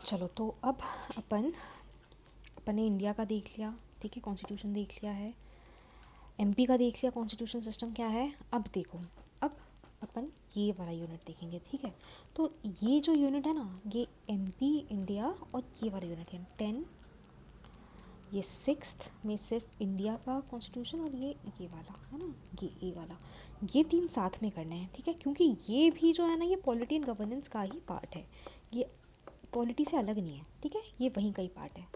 चलो तो अब अपन अपन ने इंडिया का देख लिया, ठीक है, कॉन्स्टिट्यूशन देख लिया है, एमपी का देख लिया कॉन्स्टिट्यूशन सिस्टम क्या है। अब देखो, अब अपन ये वाला यूनिट देखेंगे, ठीक है। तो ये जो यूनिट है ना, ये एमपी इंडिया और ये वाला यूनिट है 10, ये 6th में सिर्फ इंडिया का कॉन्स्टिट्यूशन और ये वाला है ना, ये वाला, ये तीन साथ में करने हैं, ठीक है। क्योंकि ये भी जो है ना, ये पॉलिटी एंड गवर्नेंस का ही पार्ट है, ये पॉलिटी से अलग नहीं है, ठीक है, ये वहीं का ही पार्ट है।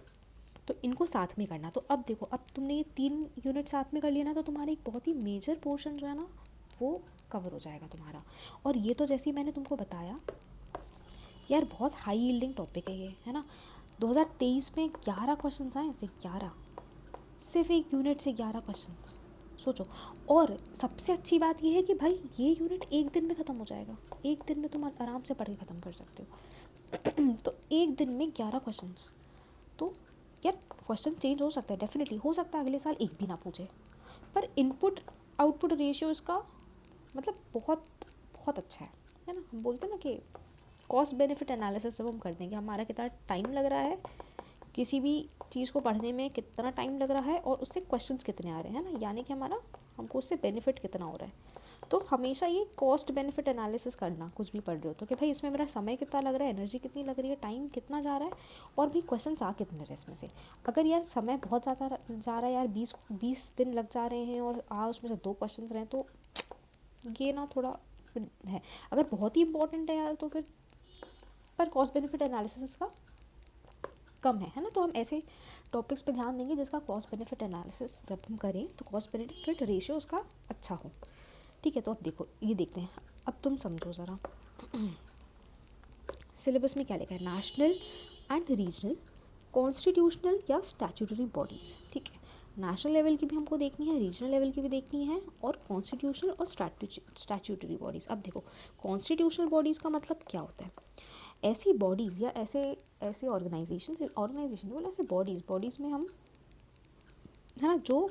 तो इनको साथ में करना। तो अब देखो, अब तुमने ये 3 यूनिट साथ में कर लिया ना, तो तुम्हारा एक बहुत ही मेजर पोर्शन जो है ना, वो कवर हो जाएगा तुम्हारा। और ये तो जैसे ही मैंने तुमको बताया यार, बहुत हाई यील्डिंग टॉपिक है ये, है ना। 2023 में 11 क्वेश्चन आए ऐसे, 11, सिर्फ एक यूनिट से 11 क्वेश्चंस, सोचो। और सबसे अच्छी बात ये है कि भाई ये यूनिट एक दिन में ख़त्म हो जाएगा, एक दिन में तुम आराम से पढ़ के ख़त्म कर सकते हो। तो एक दिन में 11 क्वेश्चंस, तो यार क्वेश्चन चेंज हो सकता है, डेफिनेटली हो सकता है अगले साल एक भी ना पूछे, पर इनपुट आउटपुट रेशियो इसका मतलब बहुत बहुत अच्छा है ना। हम बोलते हैं ना कि कॉस्ट बेनिफिट एनालिसिस जब हम करते हैं कि हमारा कितना टाइम लग रहा है, किसी भी चीज़ को पढ़ने में कितना टाइम लग रहा है, और उससे क्वेश्चंस कितने आ रहे हैं ना, यानी कि हमारा हमको उससे बेनिफिट कितना हो रहा है। तो हमेशा ये कॉस्ट बेनिफिट एनालिसिस करना, कुछ भी पढ़ रहे हो तो, कि भाई इसमें मेरा समय कितना लग रहा है, एनर्जी कितनी लग रही है, टाइम कितना जा रहा है, और भी क्वेश्चन आ कितने रहे इसमें से। अगर यार समय बहुत ज़्यादा जा रहा है यार, 20 दिन लग जा रहे हैं और उसमें से 2 क्वेश्चन रहे, तो ये ना थोड़ा है। अगर बहुत ही इंपॉर्टेंट है यार तो फिर, पर कॉस्ट बेनिफिट एनालिसिस का कम है ना। तो हम ऐसे टॉपिक्स पे ध्यान देंगे जिसका कॉस्ट बेनिफिट एनालिसिस जब हम करें तो कॉस्ट बेनिफिट रेशियो उसका अच्छा हो, ठीक है। तो अब देखो, ये देखते हैं, अब तुम समझो ज़रा। सिलेबस में क्या लिखा है, नेशनल एंड रीजनल कॉन्स्टिट्यूशनल या स्टैट्यूटरी बॉडीज़, ठीक है। नेशनल लेवल की भी हमको देखनी है, रीजनल लेवल की भी देखनी है, और कॉन्स्टिट्यूशनल और स्टैट्यूटरी बॉडीज़। अब देखो, कॉन्स्टिट्यूशनल बॉडीज़ का मतलब क्या होता है, ऐसी बॉडीज़ या ऐसे ऐसे ऑर्गेनाइजेशन बोले, ऐसे बॉडीज़ में हम, है ना, जो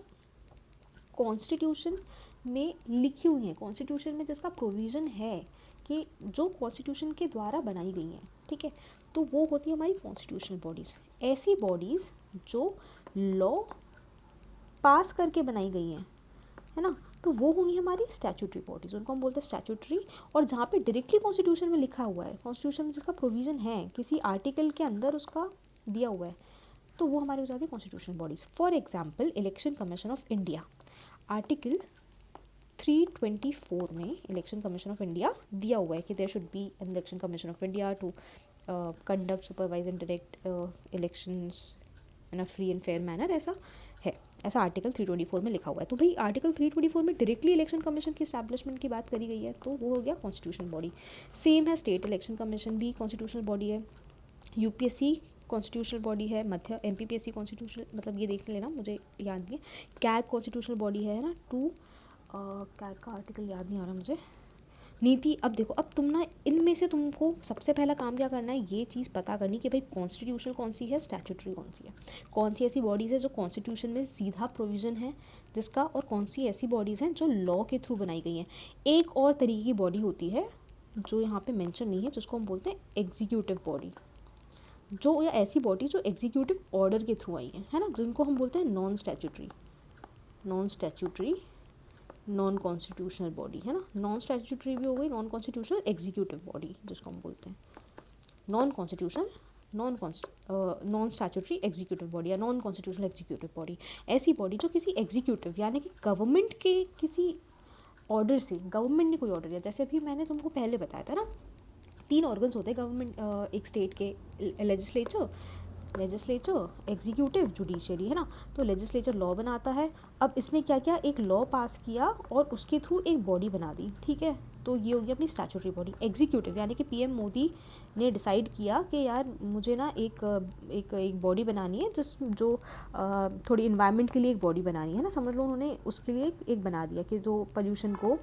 कॉन्स्टिट्यूशन में लिखी हुई हैं, कॉन्स्टिट्यूशन में जिसका प्रोविज़न है कि जो कॉन्स्टिट्यूशन के द्वारा बनाई गई हैं, ठीक है, तो वो होती है हमारी कॉन्स्टिट्यूशनल बॉडीज़। ऐसी बॉडीज़ जो लॉ पास करके बनाई गई हैं, है ना, तो वो होंगी हमारी स्टैट्यूटरी बॉडीज़, उनको हम बोलते हैं स्टैट्यूटरी। और जहाँ पे डायरेक्टली कॉन्स्टिट्यूशन में लिखा हुआ है, कॉन्स्टिट्यूशन में जिसका प्रोविज़न है, किसी आर्टिकल के अंदर उसका दिया हुआ है, तो वो हमारी हो जाती है constitutional bodies. For example, election commission of India, article 324 में इलेक्शन कमीशन ऑफ इंडिया दिया हुआ है कि there should be an election commission of India to conduct, supervise and direct elections in a free and fair manner, ऐसा है, ऐसा article 324 में लिखा हुआ है। तो भाई आर्टिकल 324 में डायरेक्टली इलेक्शन कमीशन की इस्टेब्लिशमेंट की बात करी गई है, तो वो हो गया कॉन्स्टिट्यूशनल बॉडी। सेम है, स्टेट इलेक्शन कमीशन भी कॉन्स्टिट्यूशनल बॉडी है, यूपीएससी कॉन्स्टिट्यूशनल बॉडी है, मध्य एमपीपीएससी कॉन्स्टिट्यूशनल, मतलब ये देख लेना, मुझे याद नहीं है। कैग कॉन्स्टिट्यूशनल बॉडी है ना, कैग का आर्टिकल याद नहीं आ रहा मुझे, नीति। अब देखो, अब तुम ना इनमें से तुमको सबसे पहला काम क्या करना है, ये चीज़ पता करनी कि भाई कॉन्स्टिट्यूशनल कौन सी है, स्टैट्यूटरी कौन सी है, कौन सी ऐसी बॉडीज़ है जो कॉन्स्टिट्यूशन में सीधा प्रोविज़न है जिसका, और कौन सी ऐसी बॉडीज़ हैं जो लॉ के थ्रू बनाई गई हैं। एक और तरीके की बॉडी होती है जो यहाँ पे मेंशन नहीं है, जिसको हम बोलते हैं एग्जीक्यूटिव बॉडी, जो, या ऐसी बॉडी जो एग्जीक्यूटिव ऑर्डर के थ्रू आई है ना, जिनको हम बोलते हैं non statutory non constitutional body, है ना। नॉन स्टैट्यूटरी भी हो गई, नॉन कॉन्स्टिट्यूशनल एग्जीक्यूटिव बॉडी जिसको हम बोलते हैं non constitutional non statutory executive body या नॉन कॉन्स्टिट्यूशनल एग्जीक्यूटिव बॉडी। ऐसी बॉडी जो किसी एग्जीक्यूटिव यानी कि गवर्नमेंट के किसी ऑर्डर से, गवर्नमेंट ने कोई ऑर्डर दिया, जैसे अभी मैंने तुमको पहले बताया था ना, 3 ऑर्गन्स होते हैं गवर्नमेंट, एक स्टेट के, लेजिस्लेचर, एग्जीक्यूटिव, जुडिशरी, है ना। तो लेजिस्लेचर लॉ बनाता है, अब इसने क्या किया, एक लॉ पास किया और उसके थ्रू एक बॉडी बना दी, ठीक है। तो ये होगी अपनी स्टैट्यूटरी बॉडी। एग्जीक्यूटिव यानी कि पीएम मोदी ने डिसाइड किया कि यार मुझे ना एक बॉडी बनानी है, जो थोड़ी इन्वायरमेंट के लिए एक बॉडी बनानी है ना, समझ लो उन्होंने उसके लिए एक बना दिया कि जो पोल्यूशन को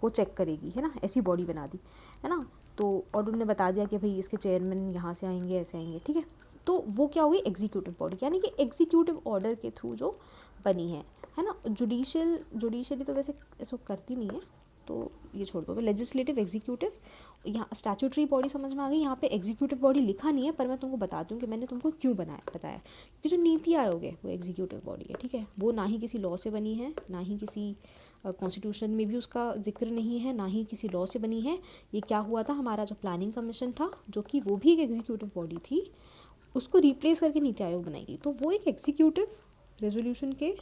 चेक करेगी, है ना, ऐसी बॉडी बना दी, है ना। तो और उन्होंने बता दिया कि भाई इसके चेयरमैन यहाँ से आएंगे, ऐसे आएंगे, ठीक है। तो वो क्या हुई, एग्जीक्यूटिव बॉडी, यानी कि एग्जीक्यूटिव ऑर्डर के थ्रू जो बनी है ना। जुडिशरी तो वैसे इसको करती नहीं है, तो ये छोड़ दो। तो लेजिस्लेटिव, एग्जीक्यूटिव, यहाँ स्टैट्यूटरी बॉडी समझ में आ गई। यहाँ पे एग्जीक्यूटिव बॉडी लिखा नहीं है, पर मैं तुमको बताती हूँ कि मैंने तुमको क्यों बताया कि जो नीति आयोग है वो एग्जीक्यूटिव बॉडी है, ठीक है। वो ना ही किसी लॉ से बनी है, ना ही किसी कॉन्स्टिट्यूशन में भी उसका जिक्र नहीं है, ना ही किसी लॉ से बनी है। ये क्या हुआ था, हमारा जो प्लानिंग कमीशन था, जो कि वो भी एक एग्जीक्यूटिव बॉडी थी, उसको रिप्लेस करके नीति आयोग बनाई गई। तो वो एक एग्जीक्यूटिव रेजोल्यूशन के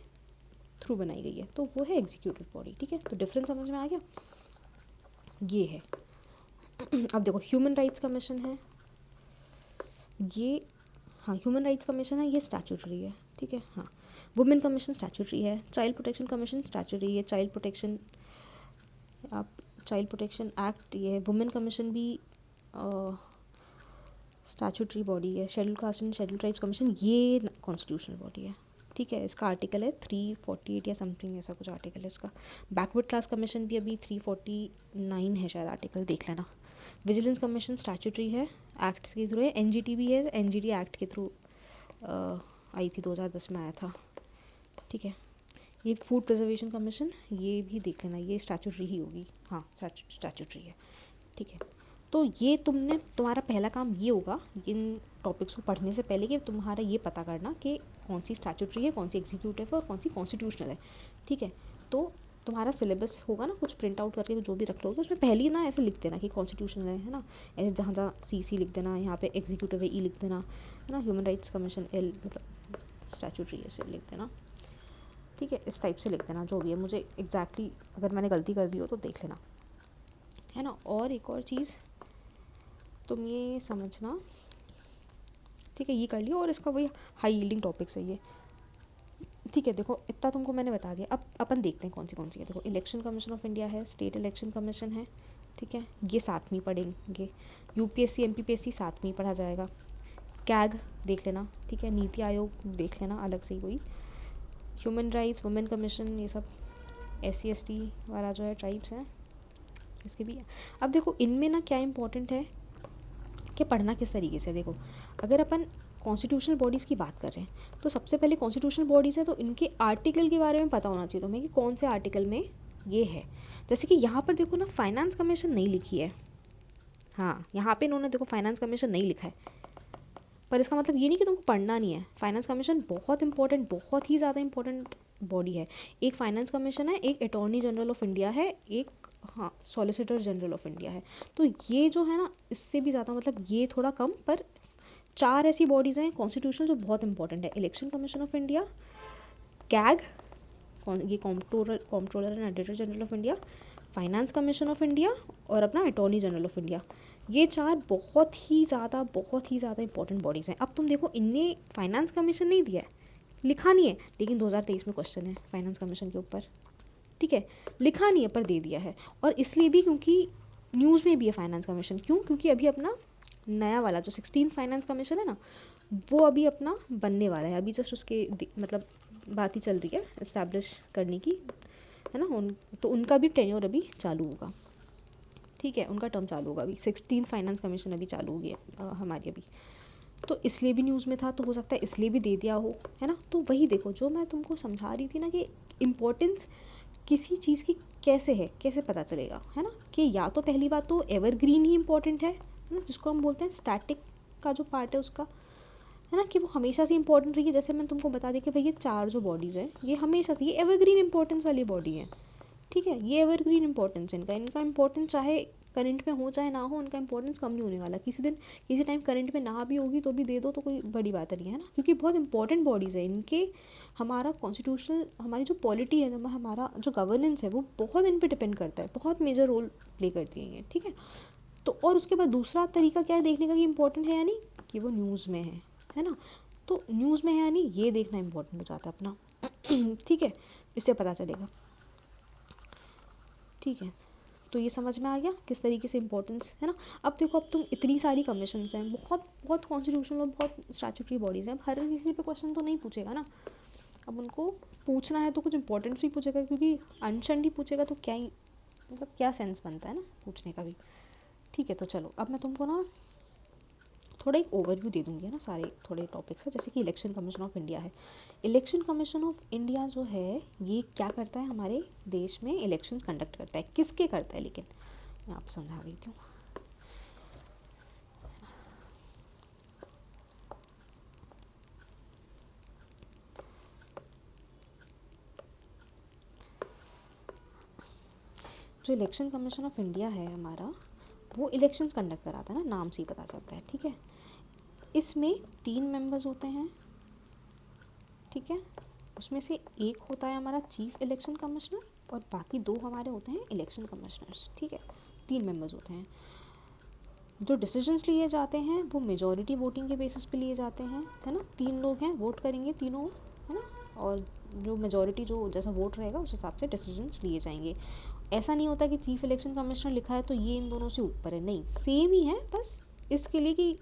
थ्रू बनाई गई है, तो वो है एग्जीक्यूटिव बॉडी, ठीक है। तो डिफरेंस समझ में आ गया, ये है। अब देखो ह्यूमन राइट्स कमीशन है, ये हाँ ह्यूमन राइट्स कमीशन है, ये स्टैट्यूटरी है, ठीक है। हाँ वुमेन कमीशन स्टैट्यूटरी है, चाइल्ड प्रोटेक्शन कमीशन स्टैट्यूटरी है, चाइल्ड प्रोटेक्शन एक्ट ये है, वुमेन कमीशन भी स्टैट्यूटरी बॉडी है, schedule caste and schedule tribes commission ये कॉन्स्टिट्यूशनल बॉडी है, ठीक है। इसका आर्टिकल है 348 या समथिंग ऐसा कुछ आर्टिकल है इसका। बैकवर्ड क्लास कमीशन भी अभी 349 है शायद आर्टिकल, देख लेना। विजिलेंस कमीशन स्टैट्यूटरी है, एक्ट्स के थ्रू है। एनजीटी भी है, एनजीटी एक्ट के थ्रू आई थी, 2010 में आया था, ठीक है। ये फूड प्रिजर्वेशन कमीशन, ये भी देख लेना, ये स्टैट्यूटरी ही होगी, हाँ स्टैट्यूटरी है, ठीक है। तो ये तुम्हारा पहला काम ये होगा इन टॉपिक्स को पढ़ने से पहले कि तुम्हारा ये पता करना कि कौन सी स्टैट्यूटरी है, कौन सी एग्जीक्यूटिव है और कौन सी कॉन्स्टिट्यूशनल है, ठीक है। तो तुम्हारा सिलेबस होगा ना, कुछ प्रिंट आउट करके जो भी रख लोगे उसमें पहले ही ना ऐसे लिख देना कि कॉन्स्टिट्यूशनल है ना, ऐसे जहाँ जहाँ सी लिख देना, यहाँ पे एग्जीक्यूटिव है ई लिख देना, है ना, ह्यूमन राइट्स कमीशन एल मतलब स्टैट्यूटरी ऐसे लिख देना, ठीक है। इस टाइप से लिख देना जो भी है, मुझे एग्जैक्टली अगर मैंने गलती कर दी हो तो देख लेना, है ना। और एक और चीज़ तुम ये समझना, ठीक है, ये कर लियो। और इसका वही हाई यील्डिंग टॉपिक्स है ये, ठीक है। देखो इतना तुमको मैंने बता दिया, अब अपन देखते हैं कौन सी है। देखो इलेक्शन कमीशन ऑफ इंडिया है, स्टेट इलेक्शन कमीशन है, ठीक है, ये साथ में पढ़ेंगे। यूपीएससी एमपीपीएससी साथ में ही पढ़ा जाएगा। कैग देख लेना, ठीक है, नीति आयोग देख लेना अलग से ही वही। ह्यूमन राइट्स, वुमेन कमीशन, ये सब SC ST वाला जो है ट्राइब्स है इसके भी। अब देखो इनमें ना क्या इंपॉर्टेंट है कि पढ़ना किस तरीके से। देखो अगर अपन कॉन्स्टिट्यूशनल बॉडीज़ की बात कर रहे हैं तो सबसे पहले कॉन्स्टिट्यूशनल बॉडीज़ है तो इनके आर्टिकल के बारे में पता होना चाहिए तुम्हें कि कौन से आर्टिकल में ये है। जैसे कि यहाँ पर देखो ना फाइनेंस कमीशन नहीं लिखी है, हाँ यहाँ पे इन्होंने देखो फाइनेंस कमीशन नहीं लिखा है, पर इसका मतलब ये नहीं कि तुमको पढ़ना नहीं है। फाइनेंस कमीशन बहुत इंपॉर्टेंट, बहुत ही ज़्यादा इंपॉर्टेंट बॉडी है। एक फाइनेंस कमीशन है, एक अटॉर्नी जनरल ऑफ इंडिया है, एक हाँ सॉलिसिटर जनरल ऑफ इंडिया है। तो ये जो है ना इससे भी ज़्यादा मतलब ये थोड़ा कम, पर 4 ऐसी बॉडीज़ हैं कॉन्स्टिट्यूशनल जो बहुत इंपॉर्टेंट है। Election commission of India, CAG ये comptroller and auditor general of India, finance commission of India और अपना अटॉर्नी जनरल ऑफ इंडिया। ये 4 बहुत ही ज़्यादा इंपॉर्टेंट बॉडीज़ हैं। अब तुम देखो इनने फाइनेंस कमीशन नहीं दिया है, लिखा नहीं है, लेकिन 2023 में क्वेश्चन है फाइनेंस कमीशन के ऊपर, ठीक है, लिखा नहीं है पर दे दिया है। और इसलिए भी क्योंकि न्यूज़ में भी है फाइनेंस कमीशन, क्यों, क्योंकि अभी अपना नया वाला जो 16 फाइनेंस कमीशन है ना वो अभी अपना बनने वाला है, अभी जस्ट उसके मतलब बात ही चल रही है इस्टेब्लिश करने की, है ना। तो उनका भी टेन्योर अभी चालू होगा, ठीक है, उनका टर्म चालू होगा अभी। 16 फाइनेंस कमीशन अभी चालू होगी हमारी अभी, तो इसलिए भी न्यूज़ में था, तो हो सकता है इसलिए भी दे दिया हो, है ना। तो वही देखो जो मैं तुमको समझा रही थी ना कि इम्पोर्टेंस किसी चीज़ की कैसे है, कैसे पता चलेगा, है ना, कि या तो पहली बात तो एवरग्रीन ही इम्पॉर्टेंट है ना, जिसको हम बोलते हैं स्टैटिक का जो पार्ट है उसका, है ना, कि वो हमेशा से इंपॉर्टेंट रही है। जैसे मैंने तुमको बता दी कि भाई ये 4 जो बॉडीज़ हैं ये हमेशा से ये एवरग्रीन इंपॉर्टेंस वाली बॉडी है, ठीक है, ये एवरग्रीन इंपॉर्टेंस इनका इंपॉर्टेंस चाहे करंट में हो चाहे ना हो, उनका इंपॉर्टेंस कम नहीं होने वाला। किसी दिन किसी टाइम करंट में ना भी होगी तो भी दे दो तो कोई बड़ी बात नहीं है ना, क्योंकि बहुत इंपॉर्टेंट बॉडीज़ है इनके। हमारा कॉन्स्टिट्यूशनल हमारी जो पॉलिटी है, हमारा जो गवर्नेंस है वो बहुत इन पर डिपेंड करता है, बहुत मेजर रोल प्ले करती हैं ये, ठीक है। तो और उसके बाद दूसरा तरीका क्या है देखने का कि इंपॉर्टेंट है यानी कि वो न्यूज़ में है ना। तो न्यूज़ में है यानी ये देखना इंपॉर्टेंट हो जाता है अपना, ठीक है, इससे पता चलेगा, ठीक है। तो ये समझ में आ गया किस तरीके से इंपॉर्टेंस है ना। अब देखो अब तुम इतनी सारी कमीशंस हैं, बहुत कॉन्स्टिट्यूशनल और बहुत स्टैट्यूटरी बॉडीज़ हैं, अब हर किसी पे क्वेश्चन तो नहीं पूछेगा ना। अब उनको पूछना है तो कुछ इंपॉर्टेंट भी पूछेगा, क्योंकि अनशन ही पूछेगा तो क्या ही मतलब क्या सेंस बनता है ना पूछने का भी, ठीक है। तो चलो अब मैं तुमको ना थोड़ा एक ओवरव्यू दे दूँगी, है ना, सारे थोड़े टॉपिक्स है। जैसे कि इलेक्शन कमीशन ऑफ इंडिया है। इलेक्शन कमीशन ऑफ इंडिया जो है ये क्या करता है, हमारे देश में इलेक्शंस कंडक्ट करता है। किसके करता है, लेकिन मैं आपको समझा देती हूँ। जो इलेक्शन कमीशन ऑफ इंडिया है हमारा, वो इलेक्शंस कंडक्ट कराता है ना, नाम से ही पता चलता है, ठीक है। इसमें 3 मेंबर्स होते हैं, ठीक है। उसमें से एक होता है हमारा चीफ इलेक्शन कमिश्नर और बाकी 2 हमारे होते हैं इलेक्शन कमिश्नर्स, ठीक है। 3 मेंबर्स होते हैं। जो डिसीजंस लिए जाते हैं वो मेजॉरिटी वोटिंग के बेसिस पे लिए जाते हैं, है ना। 3 लोग हैं, वोट करेंगे तीनों, है ना, और जो मेजॉरिटी जो जैसा वोट रहेगा उस हिसाब से डिसीजंस लिए जाएंगे। ऐसा नहीं होता कि चीफ इलेक्शन कमिश्नर लिखा है तो ये इन दोनों से ऊपर है, नहीं, सेम ही है, बस इसके लिए कि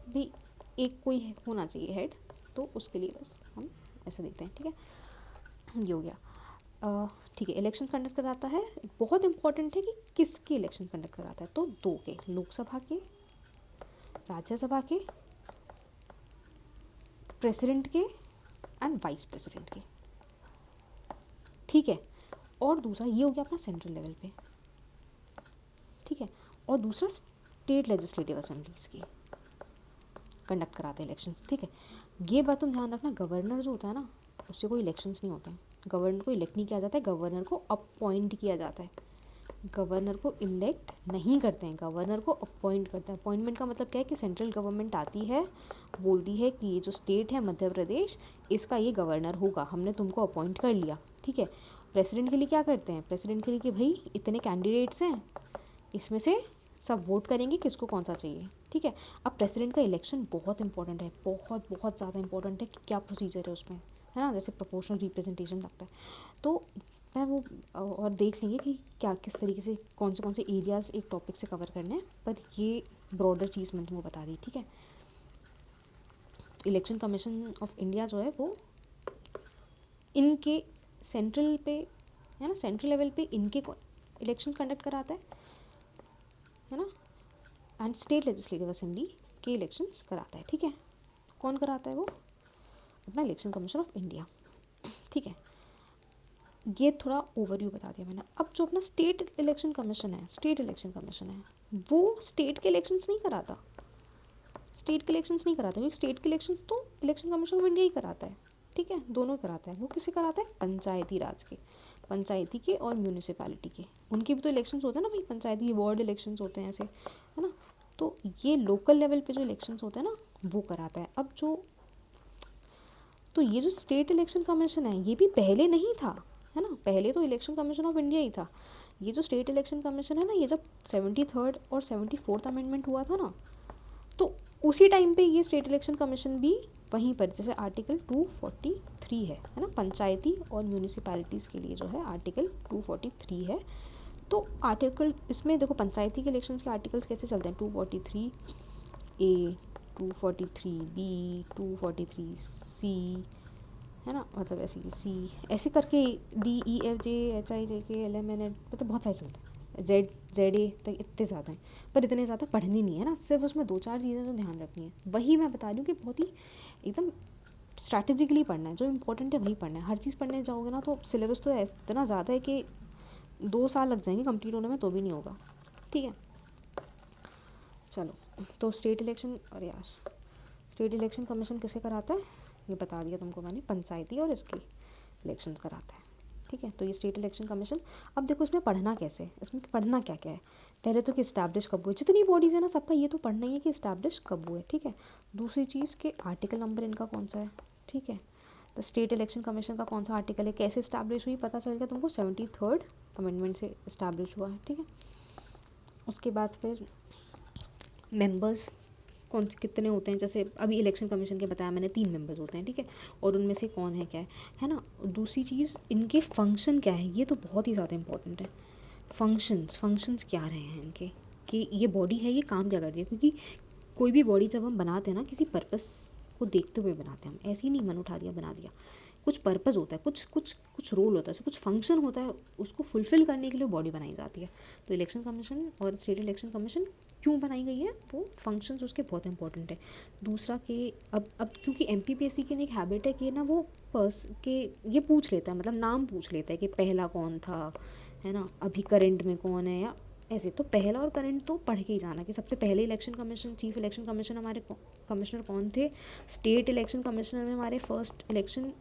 भी एक कोई होना चाहिए हेड, तो उसके लिए बस हम ऐसे देते हैं, ठीक है। ये हो गया, ठीक है। इलेक्शन कंडक्ट कराता है, बहुत इंपॉर्टेंट है कि किसके इलेक्शन कंडक्ट कराता है, तो 2 के, लोकसभा के, राज्यसभा के, प्रेसिडेंट के एंड वाइस प्रेसिडेंट के, ठीक है। और दूसरा ये हो गया अपना सेंट्रल लेवल पे, ठीक है। और दूसरा स्टेट लेजिस्लेटिव असेंबलीज की कंडक्ट कराते हैं इलेक्शंस, ठीक है। ये बात तुम ध्यान रखना, गवर्नर जो होता है ना उससे कोई इलेक्शंस नहीं होते हैं। गवर्नर को इलेक्ट नहीं किया जाता है, गवर्नर को अपॉइंट किया जाता है। गवर्नर को इलेक्ट नहीं करते हैं, गवर्नर को अपॉइंट करते हैं। अपॉइंटमेंट का मतलब क्या है कि सेंट्रल गवर्नमेंट आती है, बोलती है कि ये जो स्टेट है मध्य प्रदेश, इसका ये गवर्नर होगा, हमने तुमको अपॉइंट कर लिया, ठीक है। प्रेसिडेंट के लिए क्या करते हैं, प्रेसिडेंट के लिए कि भाई इतने कैंडिडेट्स हैं, इसमें से सब वोट करेंगे किसको कौन सा चाहिए, ठीक है। अब प्रेसिडेंट का इलेक्शन बहुत इंपॉर्टेंट है, बहुत बहुत ज़्यादा इंपॉर्टेंट है कि क्या प्रोसीजर है उसमें, है ना, जैसे प्रोपोर्शनल रिप्रेजेंटेशन लगता है। तो मैं वो और देख लेंगे कि क्या किस तरीके से कौन से एरियाज़ एक टॉपिक से कवर करने हैं, पर ये ब्रॉडर चीज़ मैंने तुमको बता दी, ठीक है। इलेक्शन कमीशन ऑफ इंडिया जो है वो इनके सेंट्रल पे, है ना, सेंट्रल लेवल पे इनके इलेक्शन कंडक्ट कराता है ना, एंड स्टेट लेजिस्लेटिव असेंबली के इलेक्शंस कराता है, ठीक है। कौन कराता है वो, अपना इलेक्शन कमीशन ऑफ इंडिया, ठीक है। ये थोड़ा ओवरव्यू बता दिया मैंने। अब जो अपना स्टेट इलेक्शन कमीशन है, स्टेट इलेक्शन कमीशन है, वो स्टेट के इलेक्शंस नहीं कराता, स्टेट के इलेक्शंस नहीं कराता, क्योंकि स्टेट के इलेक्शंस तो इलेक्शन कमीशन ऑफ इंडिया ही कराता है, ठीक है, दोनों कराता है। वो किसे कराता है, पंचायती राज के, पंचायती के और म्यूनिसिपैलिटी के, उनके भी तो इलेक्शंस होते हैं ना भाई, पंचायती वार्ड इलेक्शंस होते हैं ऐसे, है ना। तो ये लोकल लेवल पे जो इलेक्शंस होते हैं ना वो कराता है। अब जो तो ये जो स्टेट इलेक्शन कमीशन है ये भी पहले नहीं था, है ना, पहले तो इलेक्शन कमीशन ऑफ इंडिया ही था। ये जो स्टेट इलेक्शन कमीशन है ना, ये जब 73rd और 74th अमेंडमेंट हुआ था ना, तो उसी टाइम पे ये स्टेट इलेक्शन कमीशन भी वहीं पर, जैसे आर्टिकल 243 है ना, पंचायती और म्यूनिसिपैलिटीज़ के लिए जो है आर्टिकल 243 है। तो आर्टिकल इसमें देखो पंचायती के इलेक्शंस के आर्टिकल्स कैसे चलते हैं, 243A, 243B, 243C, है ना, मतलब ऐसे सी ऐसे करके DEFGHIJKLMN, मतलब बहुत सारे चलते हैं, ZA तक इतने ज़्यादा हैं, पर इतने ज़्यादा पढ़ने नहीं है ना, सिर्फ उसमें 2-4 चीज़ें तो ध्यान रखनी है। वही मैं बता रही हूँ कि बहुत ही एकदम स्ट्रैटेजिकली पढ़ना है, जो इंपॉर्टेंट है वही पढ़ना है। हर चीज़ पढ़ने जाओगे ना तो सिलेबस तो इतना ज़्यादा है कि 2 साल लग जाएंगे कंप्लीट होने में, तो भी नहीं होगा, ठीक है। चलो, तो स्टेट इलेक्शन, अरे यार, स्टेट इलेक्शन कमीशन किसे कराता है ये बता दिया तुमको मैंने, पंचायती और इसकी इलेक्शंस कराता है, ठीक है। तो ये स्टेट इलेक्शन कमीशन। अब देखो इसमें पढ़ना कैसे, इसमें पढ़ना क्या क्या है, पहले तो कि इस्टेब्लिश कब हुए, जितनी बॉडीज़ है ना सबका ये तो पढ़ना ही है कि इस्टेब्लिश कब हुए, ठीक है। दूसरी चीज़ के आर्टिकल नंबर इनका कौन सा है, ठीक है। तो स्टेट इलेक्शन कमीशन का कौन सा आर्टिकल है, कैसे इस्टेब्लिश हुई, पता चल गया तुमको, 73rd अमेंडमेंट से इस्टेब्लिश हुआ है, ठीक है। उसके बाद फिर मेंबर्स कौन से कितने होते हैं, जैसे अभी इलेक्शन कमीशन के बताया मैंने 3 मेंबर्स होते हैं, ठीक है, और उनमें से कौन है क्या है ना। दूसरी चीज़ इनके फंक्शन क्या है, ये तो बहुत ही ज़्यादा इंपॉर्टेंट है। फंक्शंस क्या रहे हैं इनके, कि ये बॉडी है ये काम क्या करती है, क्योंकि कोई भी बॉडी जब हम बनाते हैं ना किसी पर्पस को देखते हुए बनाते हैं हम, ऐसे ही नहीं मन उठा दिया बना दिया, कुछ पर्पस होता है, कुछ रोल होता है, कुछ फंक्शन होता है, उसको फुलफ़िल करने के लिए बॉडी बनाई जाती है। तो इलेक्शन कमीशन और स्टेट इलेक्शन कमीशन क्यों बनाई गई है, वो फंक्शंस उसके बहुत इंपॉर्टेंट है। दूसरा कि अब क्योंकि एमपीपीएससी की एक हैबिट है कि ना वो पर्स के ये पूछ लेता है, मतलब नाम पूछ लेता है कि पहला कौन था, है ना, अभी करंट में कौन है, या ऐसे। तो पहला और करंट तो पढ़ के ही जाना कि सबसे पहले election commission, chief election commission हमारे कमिश्नर कौन थे, स्टेट इलेक्शन कमिश्नर में हमारे फर्स्ट इलेक्शन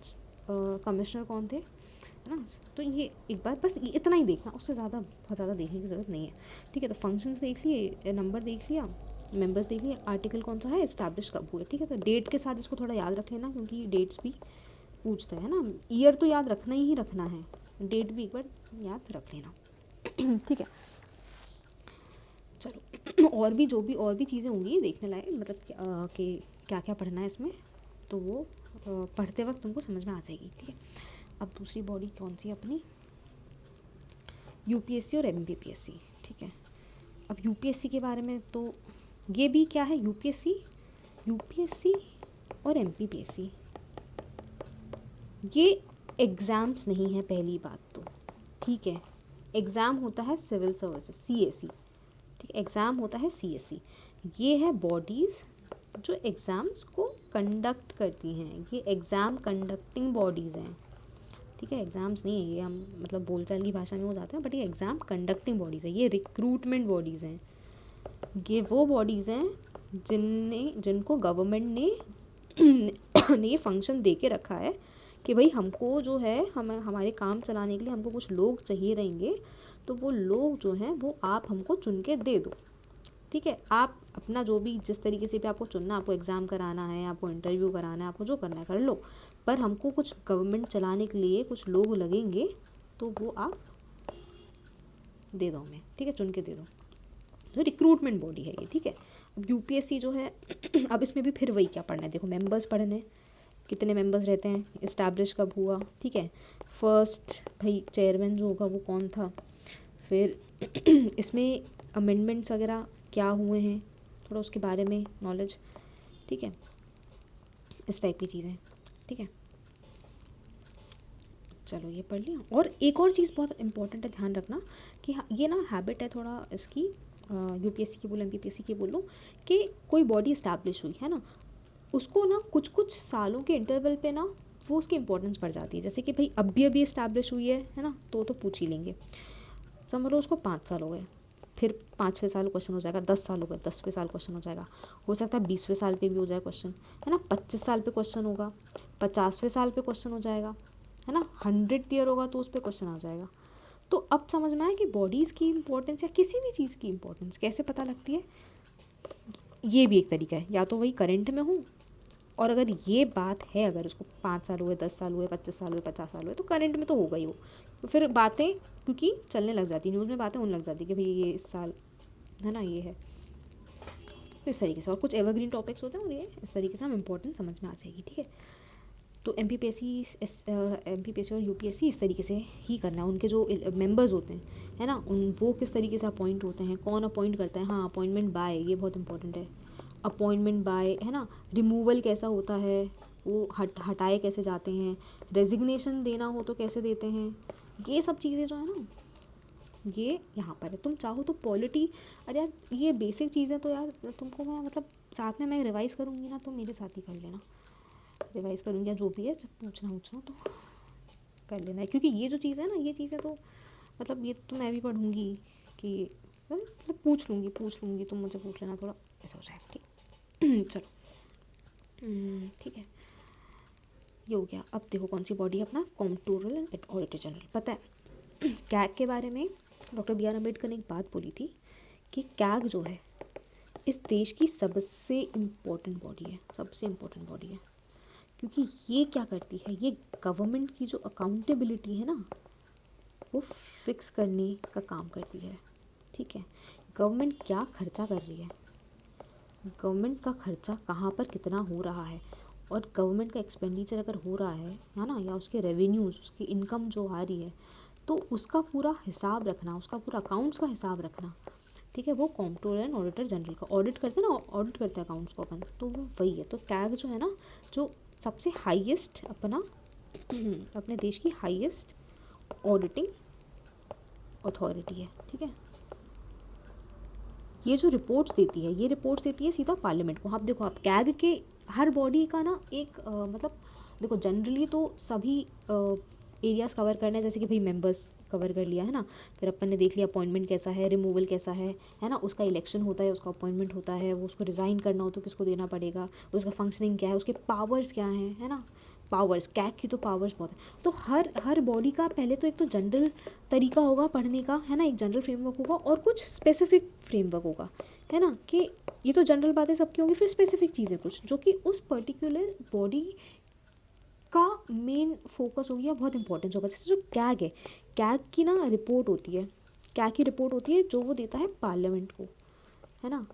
कमिश्नर कौन थे, है ना। तो ये एक बार बस इतना ही देखना, उससे ज़्यादा बहुत ज़्यादा देखने की ज़रूरत नहीं है, ठीक है। तो फंक्शंस देख लिए, नंबर देख लिया, मेंबर्स देख लिए, आर्टिकल कौन सा है, इस्टेब्लिश कब हुए, ठीक है। तो डेट के साथ इसको थोड़ा याद रख लेना, क्योंकि डेट्स भी पूछते हैं ना, ईयर तो याद रखना ही रखना है, डेट भी एक बार याद रख लेना ठीक है। चलो और भी जो भी और भी चीज़ें होंगी देखने लायक, मतलब कि क्या क्या पढ़ना है इसमें, तो वो पढ़ते वक्त तुमको समझ में आ जाएगी, ठीक है। अब दूसरी बॉडी कौन सी अपनी, यूपीएससी और एमपीपीएससी, ठीक है। अब यूपीएससी के बारे में तो ये भी क्या है, यूपीएससी और एमपीपीएससी ये एग्ज़ाम्स नहीं है, पहली बात तो, ठीक है। एग्ज़ाम होता है सिविल सर्विसेज सीएससी, ठीक है, एग्ज़ाम होता है सीएससी। ये है बॉडीज़ जो एग्ज़ाम्स को कंडक्ट करती हैं, ये एग्ज़ाम कंडक्टिंग बॉडीज़ हैं, ठीक है। एग्ज़ाम्स नहीं है ये, हम मतलब बोलचाल की भाषा में हो जाते हैं, बट ये एग्ज़ाम कंडक्टिंग बॉडीज़ है, ये रिक्रूटमेंट बॉडीज़ हैं। ये वो बॉडीज़ हैं जिनको गवर्नमेंट ने ये फंक्शन दे के रखा है कि भाई हमको जो है हमारे काम चलाने के लिए हमको कुछ लोग चाहिए रहेंगे, तो वो लोग जो हैं वो आप हमको चुन के दे दो, ठीक है। आप अपना जो भी जिस तरीके से भी आपको चुनना, आपको एग्ज़ाम कराना है, आपको इंटरव्यू कराना है, आपको जो करना है कर लो, पर हमको कुछ गवर्नमेंट चलाने के लिए कुछ लोग लगेंगे, तो वो आप दे दो हमें, ठीक है, चुन के दे दो। तो रिक्रूटमेंट बॉडी है ये, ठीक है। अब यूपीएससी जो है अब इसमें भी फिर वही क्या पढ़ना है, देखो मेंबर्स पढ़ने, कितने मेंबर्स रहते हैं, इस्टेब्लिश कब हुआ, ठीक है, फर्स्ट भाई चेयरमैन जो होगा वो कौन था, फिर इसमें अमेंडमेंट्स वगैरह क्या हुए हैं, थोड़ा उसके बारे में नॉलेज, ठीक है, इस टाइप की चीज़ें, ठीक है। चलो ये पढ़ लिया। और एक और चीज़ बहुत इंपॉर्टेंट है, ध्यान रखना कि ये ना हैबिट है थोड़ा इसकी, यूपीएससी की बोलो एमपीपीएससी की बोलो, कि कोई बॉडी इस्टेब्लिश हुई है ना, उसको ना कुछ कुछ सालों के इंटरवल पे ना वो उसकी इंपॉर्टेंस बढ़ जाती है। जैसे कि भाई अभी इस्टेब्लिश हुई है ना, तो पूछ ही लेंगे, समझ लो उसको 5 साल हो गए, फिर 5वें साल क्वेश्चन हो जाएगा, 10 साल हो गए 10वें साल क्वेश्चन हो जाएगा, हो सकता है 20वें साल पे भी हो जाए क्वेश्चन, है ना, 25 साल पे क्वेश्चन होगा, 50वें साल पे क्वेश्चन हो जाएगा, है ना, 100th ईयर होगा तो उस पर क्वेश्चन आ जाएगा। तो अब समझ में आया कि बॉडीज़ की इंपॉर्टेंस या किसी भी चीज़ की इंपॉर्टेंस कैसे पता लगती है। ये भी एक तरीका है, या तो वही करंट में हूँ, और अगर ये बात है, अगर उसको 5 साल हुए, 10 साल हुए, 25 साल हुए, 50 साल हुए, तो करंट में तो होगा ही वो। तो फिर बातें क्योंकि चलने लग जाती, न्यूज़ में बातें होने लग जाती कि भाई ये इस साल है ना, ये है। तो इस तरीके से, और कुछ एवरग्रीन टॉपिक्स होते हैं, और ये इस तरीके से हम इम्पोर्टेंट समझ में आ जाएगी, ठीक है। तो एमपीपीएससी और यूपीएससी इस तरीके से ही करना है। उनके जो मेंबर्स होते हैं, है ना, वो किस तरीके से अपॉइंट होते हैं, कौन अपॉइंट करता है, हाँ अपॉइंटमेंट बाय, ये बहुत इंपॉर्टेंट है, अपॉइंटमेंट बाय, है ना, रिमूवल कैसा होता है, वो हटाए कैसे जाते हैं, रेजिग्नेशन देना हो तो कैसे देते हैं, ये सब चीज़ें जो है ना, ये यहाँ पर है। तुम चाहो तो पॉलिटी, अरे यार ये बेसिक चीज़ें तो यार तुमको मैं मतलब साथ में मैं रिवाइज़ करूँगी ना, तो मेरे साथ ही कर लेना, रिवाइज़ करूँगी या जो भी है, जब पूछना तो कर लेना है, क्योंकि ये जो चीज़ है ना, ये चीज़ें तो मतलब ये तो मैं भी पढ़ूँगी कि मतलब पूछ लूँगी, तुम मुझे पूछ लेना, थोड़ा ऐसा हो जाएगा, ठीक चलो ठीक है, ये हो गया। अब देखो कौन सी बॉडी है अपना, कॉम्प्ट्रोलर एंड ऑडिटर जनरल। पता है कैग के बारे में डॉक्टर बी आर अम्बेडकर ने एक बात बोली थी कि कैग जो है इस देश की सबसे इम्पोर्टेंट बॉडी है, सबसे इम्पोर्टेंट बॉडी है, क्योंकि ये क्या करती है, ये गवर्नमेंट की जो अकाउंटेबिलिटी है ना, वो फिक्स करने का काम करती है, ठीक है। गवर्नमेंट क्या खर्चा कर रही है, गवर्नमेंट का खर्चा कहाँ पर कितना हो रहा है, और गवर्नमेंट का एक्सपेंडिचर अगर हो रहा है ना, या उसके रेवेन्यूज़, उसकी इनकम जो आ रही है, तो उसका पूरा हिसाब रखना, उसका पूरा अकाउंट्स का हिसाब रखना, ठीक है, वो कॉम्प्ट्रोलर एंड ऑडिटर जनरल का ऑडिट करते हैं ना, ऑडिट करते हैं अकाउंट्स को अपन, तो वो वही है। तो कैग जो है ना, जो सबसे हाईएस्ट अपना अपने देश की हाईएस्ट ऑडिटिंग अथॉरिटी है, ठीक है। ये जो रिपोर्ट्स देती है, ये रिपोर्ट्स देती है सीधा पार्लियामेंट को। आप देखो, आप कैग के हर बॉडी का ना एक मतलब देखो जनरली तो सभी एरियाज़ कवर करना है, जैसे कि भाई मेंबर्स कवर कर लिया है ना, फिर अपन ने देख लिया अपॉइंटमेंट कैसा है, रिमूवल कैसा है ना, उसका इलेक्शन होता है, उसका अपॉइंटमेंट होता है, वो उसको रिज़ाइन करना हो तो किसको देना पड़ेगा, उसका फंक्शनिंग क्या है, उसके पावर्स क्या हैं, है ना, पावर्स, कैग की तो पावर्स बहुत है। तो हर बॉडी का पहले तो एक तो जनरल तरीका होगा पढ़ने का, है ना, एक जनरल फ्रेमवर्क होगा और कुछ स्पेसिफिक फ्रेमवर्क होगा, है ना, कि ये तो जनरल बातें सबकी होंगी, फिर स्पेसिफिक चीज़ें कुछ जो कि उस पर्टिकुलर बॉडी का मेन फोकस होगी या बहुत इंपॉर्टेंस होगा। जैसे जो कैग है, कैग की ना रिपोर्ट होती है, कैग की रिपोर्ट होती है जो वो देता है पार्लियामेंट को, है ना।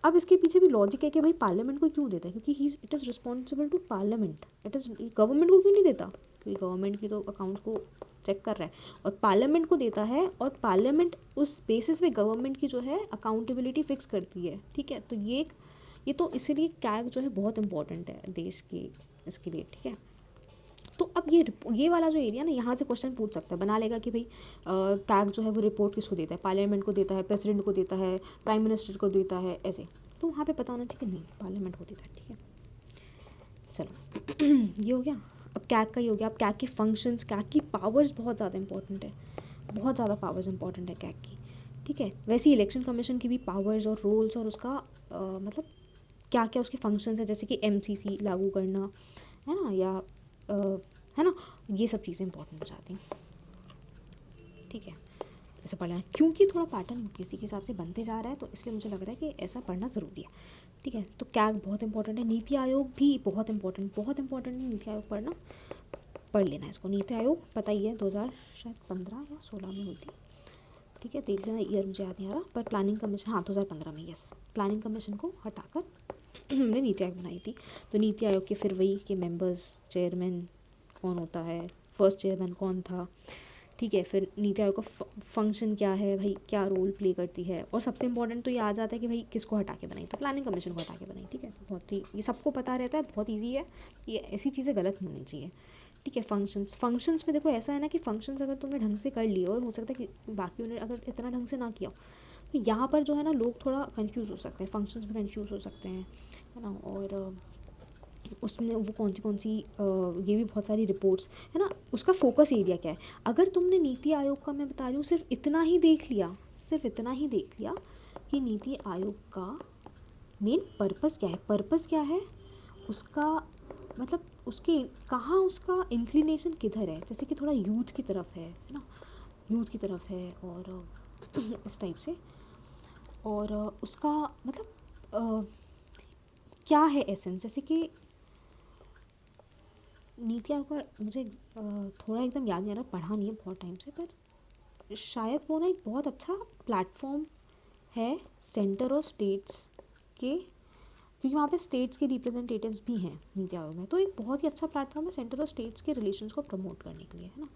अब इसके पीछे भी लॉजिक है कि भाई पार्लियामेंट को क्यों देता है, क्योंकि he it is responsible to parliament, it is government को क्यों नहीं देता, क्योंकि गवर्नमेंट की तो अकाउंट्स को चेक कर रहा है और पार्लियामेंट को देता है, और पार्लियामेंट उस बेसिस पे गवर्नमेंट की जो है अकाउंटेबिलिटी फिक्स करती है, ठीक है। तो ये तो इसीलिए कैग जो है बहुत इंपॉर्टेंट है देश की इसके लिए, ठीक है। तो अब ये वाला जो एरिया ना, यहाँ से क्वेश्चन पूछ सकता है, बना लेगा कि भाई कैग जो है वो रिपोर्ट किसको देता है, पार्लियामेंट को देता है, प्रेसिडेंट को देता है, प्राइम मिनिस्टर को देता है, ऐसे। तो वहाँ पे पता होना चाहिए कि नहीं, पार्लियामेंट को देता है, ठीक है। चलो ये हो गया। अब कैग का ये हो गया। अब कैग के फंक्शंस, कैग की पावर्स बहुत ज़्यादा इंपॉर्टेंट है, बहुत ज़्यादा पावर्स इंपॉर्टेंट है कैग की, ठीक है। वैसे ही इलेक्शन कमीशन की भी पावर्स और रोल्स और उसका मतलब क्या क्या उसके फंक्शंस है, जैसे कि एमसीसी लागू करना, है ना, या है ना, ये सब चीज़ें इंपॉर्टेंट हो जाती हैं, ठीक है। ऐसा पढ़ना है क्योंकि थोड़ा पैटर्न यूपीएससी के हिसाब से बनते जा रहा है, तो इसलिए मुझे लग रहा है कि ऐसा पढ़ना ज़रूरी है, ठीक है। तो कैग बहुत इंपॉर्टेंट है, नीति आयोग भी बहुत इंपॉर्टेंट है, नीति आयोग पढ़ना, पढ़ लेना इसको। नीति आयोग पता ही है 2015 या 16 में हुई थी, ठीक है, देख लेना, ईयर मुझे याद नहीं आ रहा, पर प्लानिंग कमीशन, हाँ 2015 में, यस, प्लानिंग कमीशन को हटाकर हमने नीति आयोग बनाई थी। तो नीति आयोग के फिर वही के मेंबर्स, चेयरमैन कौन होता है, फर्स्ट चेयरमैन कौन था, ठीक है। फिर नीति आयोग का फंक्शन क्या है भाई, क्या रोल प्ले करती है, और सबसे इंपॉर्टेंट तो ये आ जाता है कि भाई किसको हटा के बनाई, तो प्लानिंग कमीशन को हटा के बनाई, ठीक है। बहुत ही ये सबको पता रहता है, बहुत ईजी है, ये ऐसी चीज़ें गलत नहीं होनी चाहिए, ठीक है। फंक्शंस में देखो ऐसा है ना कि फंक्शंस अगर तुमने ढंग से कर लिए, और हो सकता है कि बाकी उन्हें अगर इतना ढंग से ना किया, तो यहाँ पर जो है ना लोग थोड़ा कंफ्यूज हो सकते हैं, फंक्शंस में कंफ्यूज हो सकते हैं, है ना। और उसमें वो कौन सी ये भी बहुत सारी रिपोर्ट्स, है ना, उसका फोकस एरिया क्या है। अगर तुमने नीति आयोग का, मैं बता रही हूँ, सिर्फ इतना ही देख लिया कि नीति आयोग का मेन पर्पस क्या है, उसका मतलब उसके कहाँ उसका इंक्लिनेशन किधर है, जैसे कि थोड़ा यूथ की तरफ है ना, यूथ की तरफ है, और इस टाइप से, और उसका मतलब क्या है एसेंस, जैसे कि नीति आयोग का मुझे थोड़ा एकदम याद नहीं आ रहा, पढ़ा नहीं है बहुत टाइम से, पर शायद वो ना एक बहुत अच्छा प्लेटफॉर्म है सेंटर और स्टेट्स के, क्योंकि वहाँ पे स्टेट्स के रिप्रेजेंटेटिव्स भी हैं नीति आयोग में, तो एक बहुत ही अच्छा प्लेटफॉर्म है सेंटर और स्टेट्स के रिलेशंस को प्रमोट करने के लिए, है ना।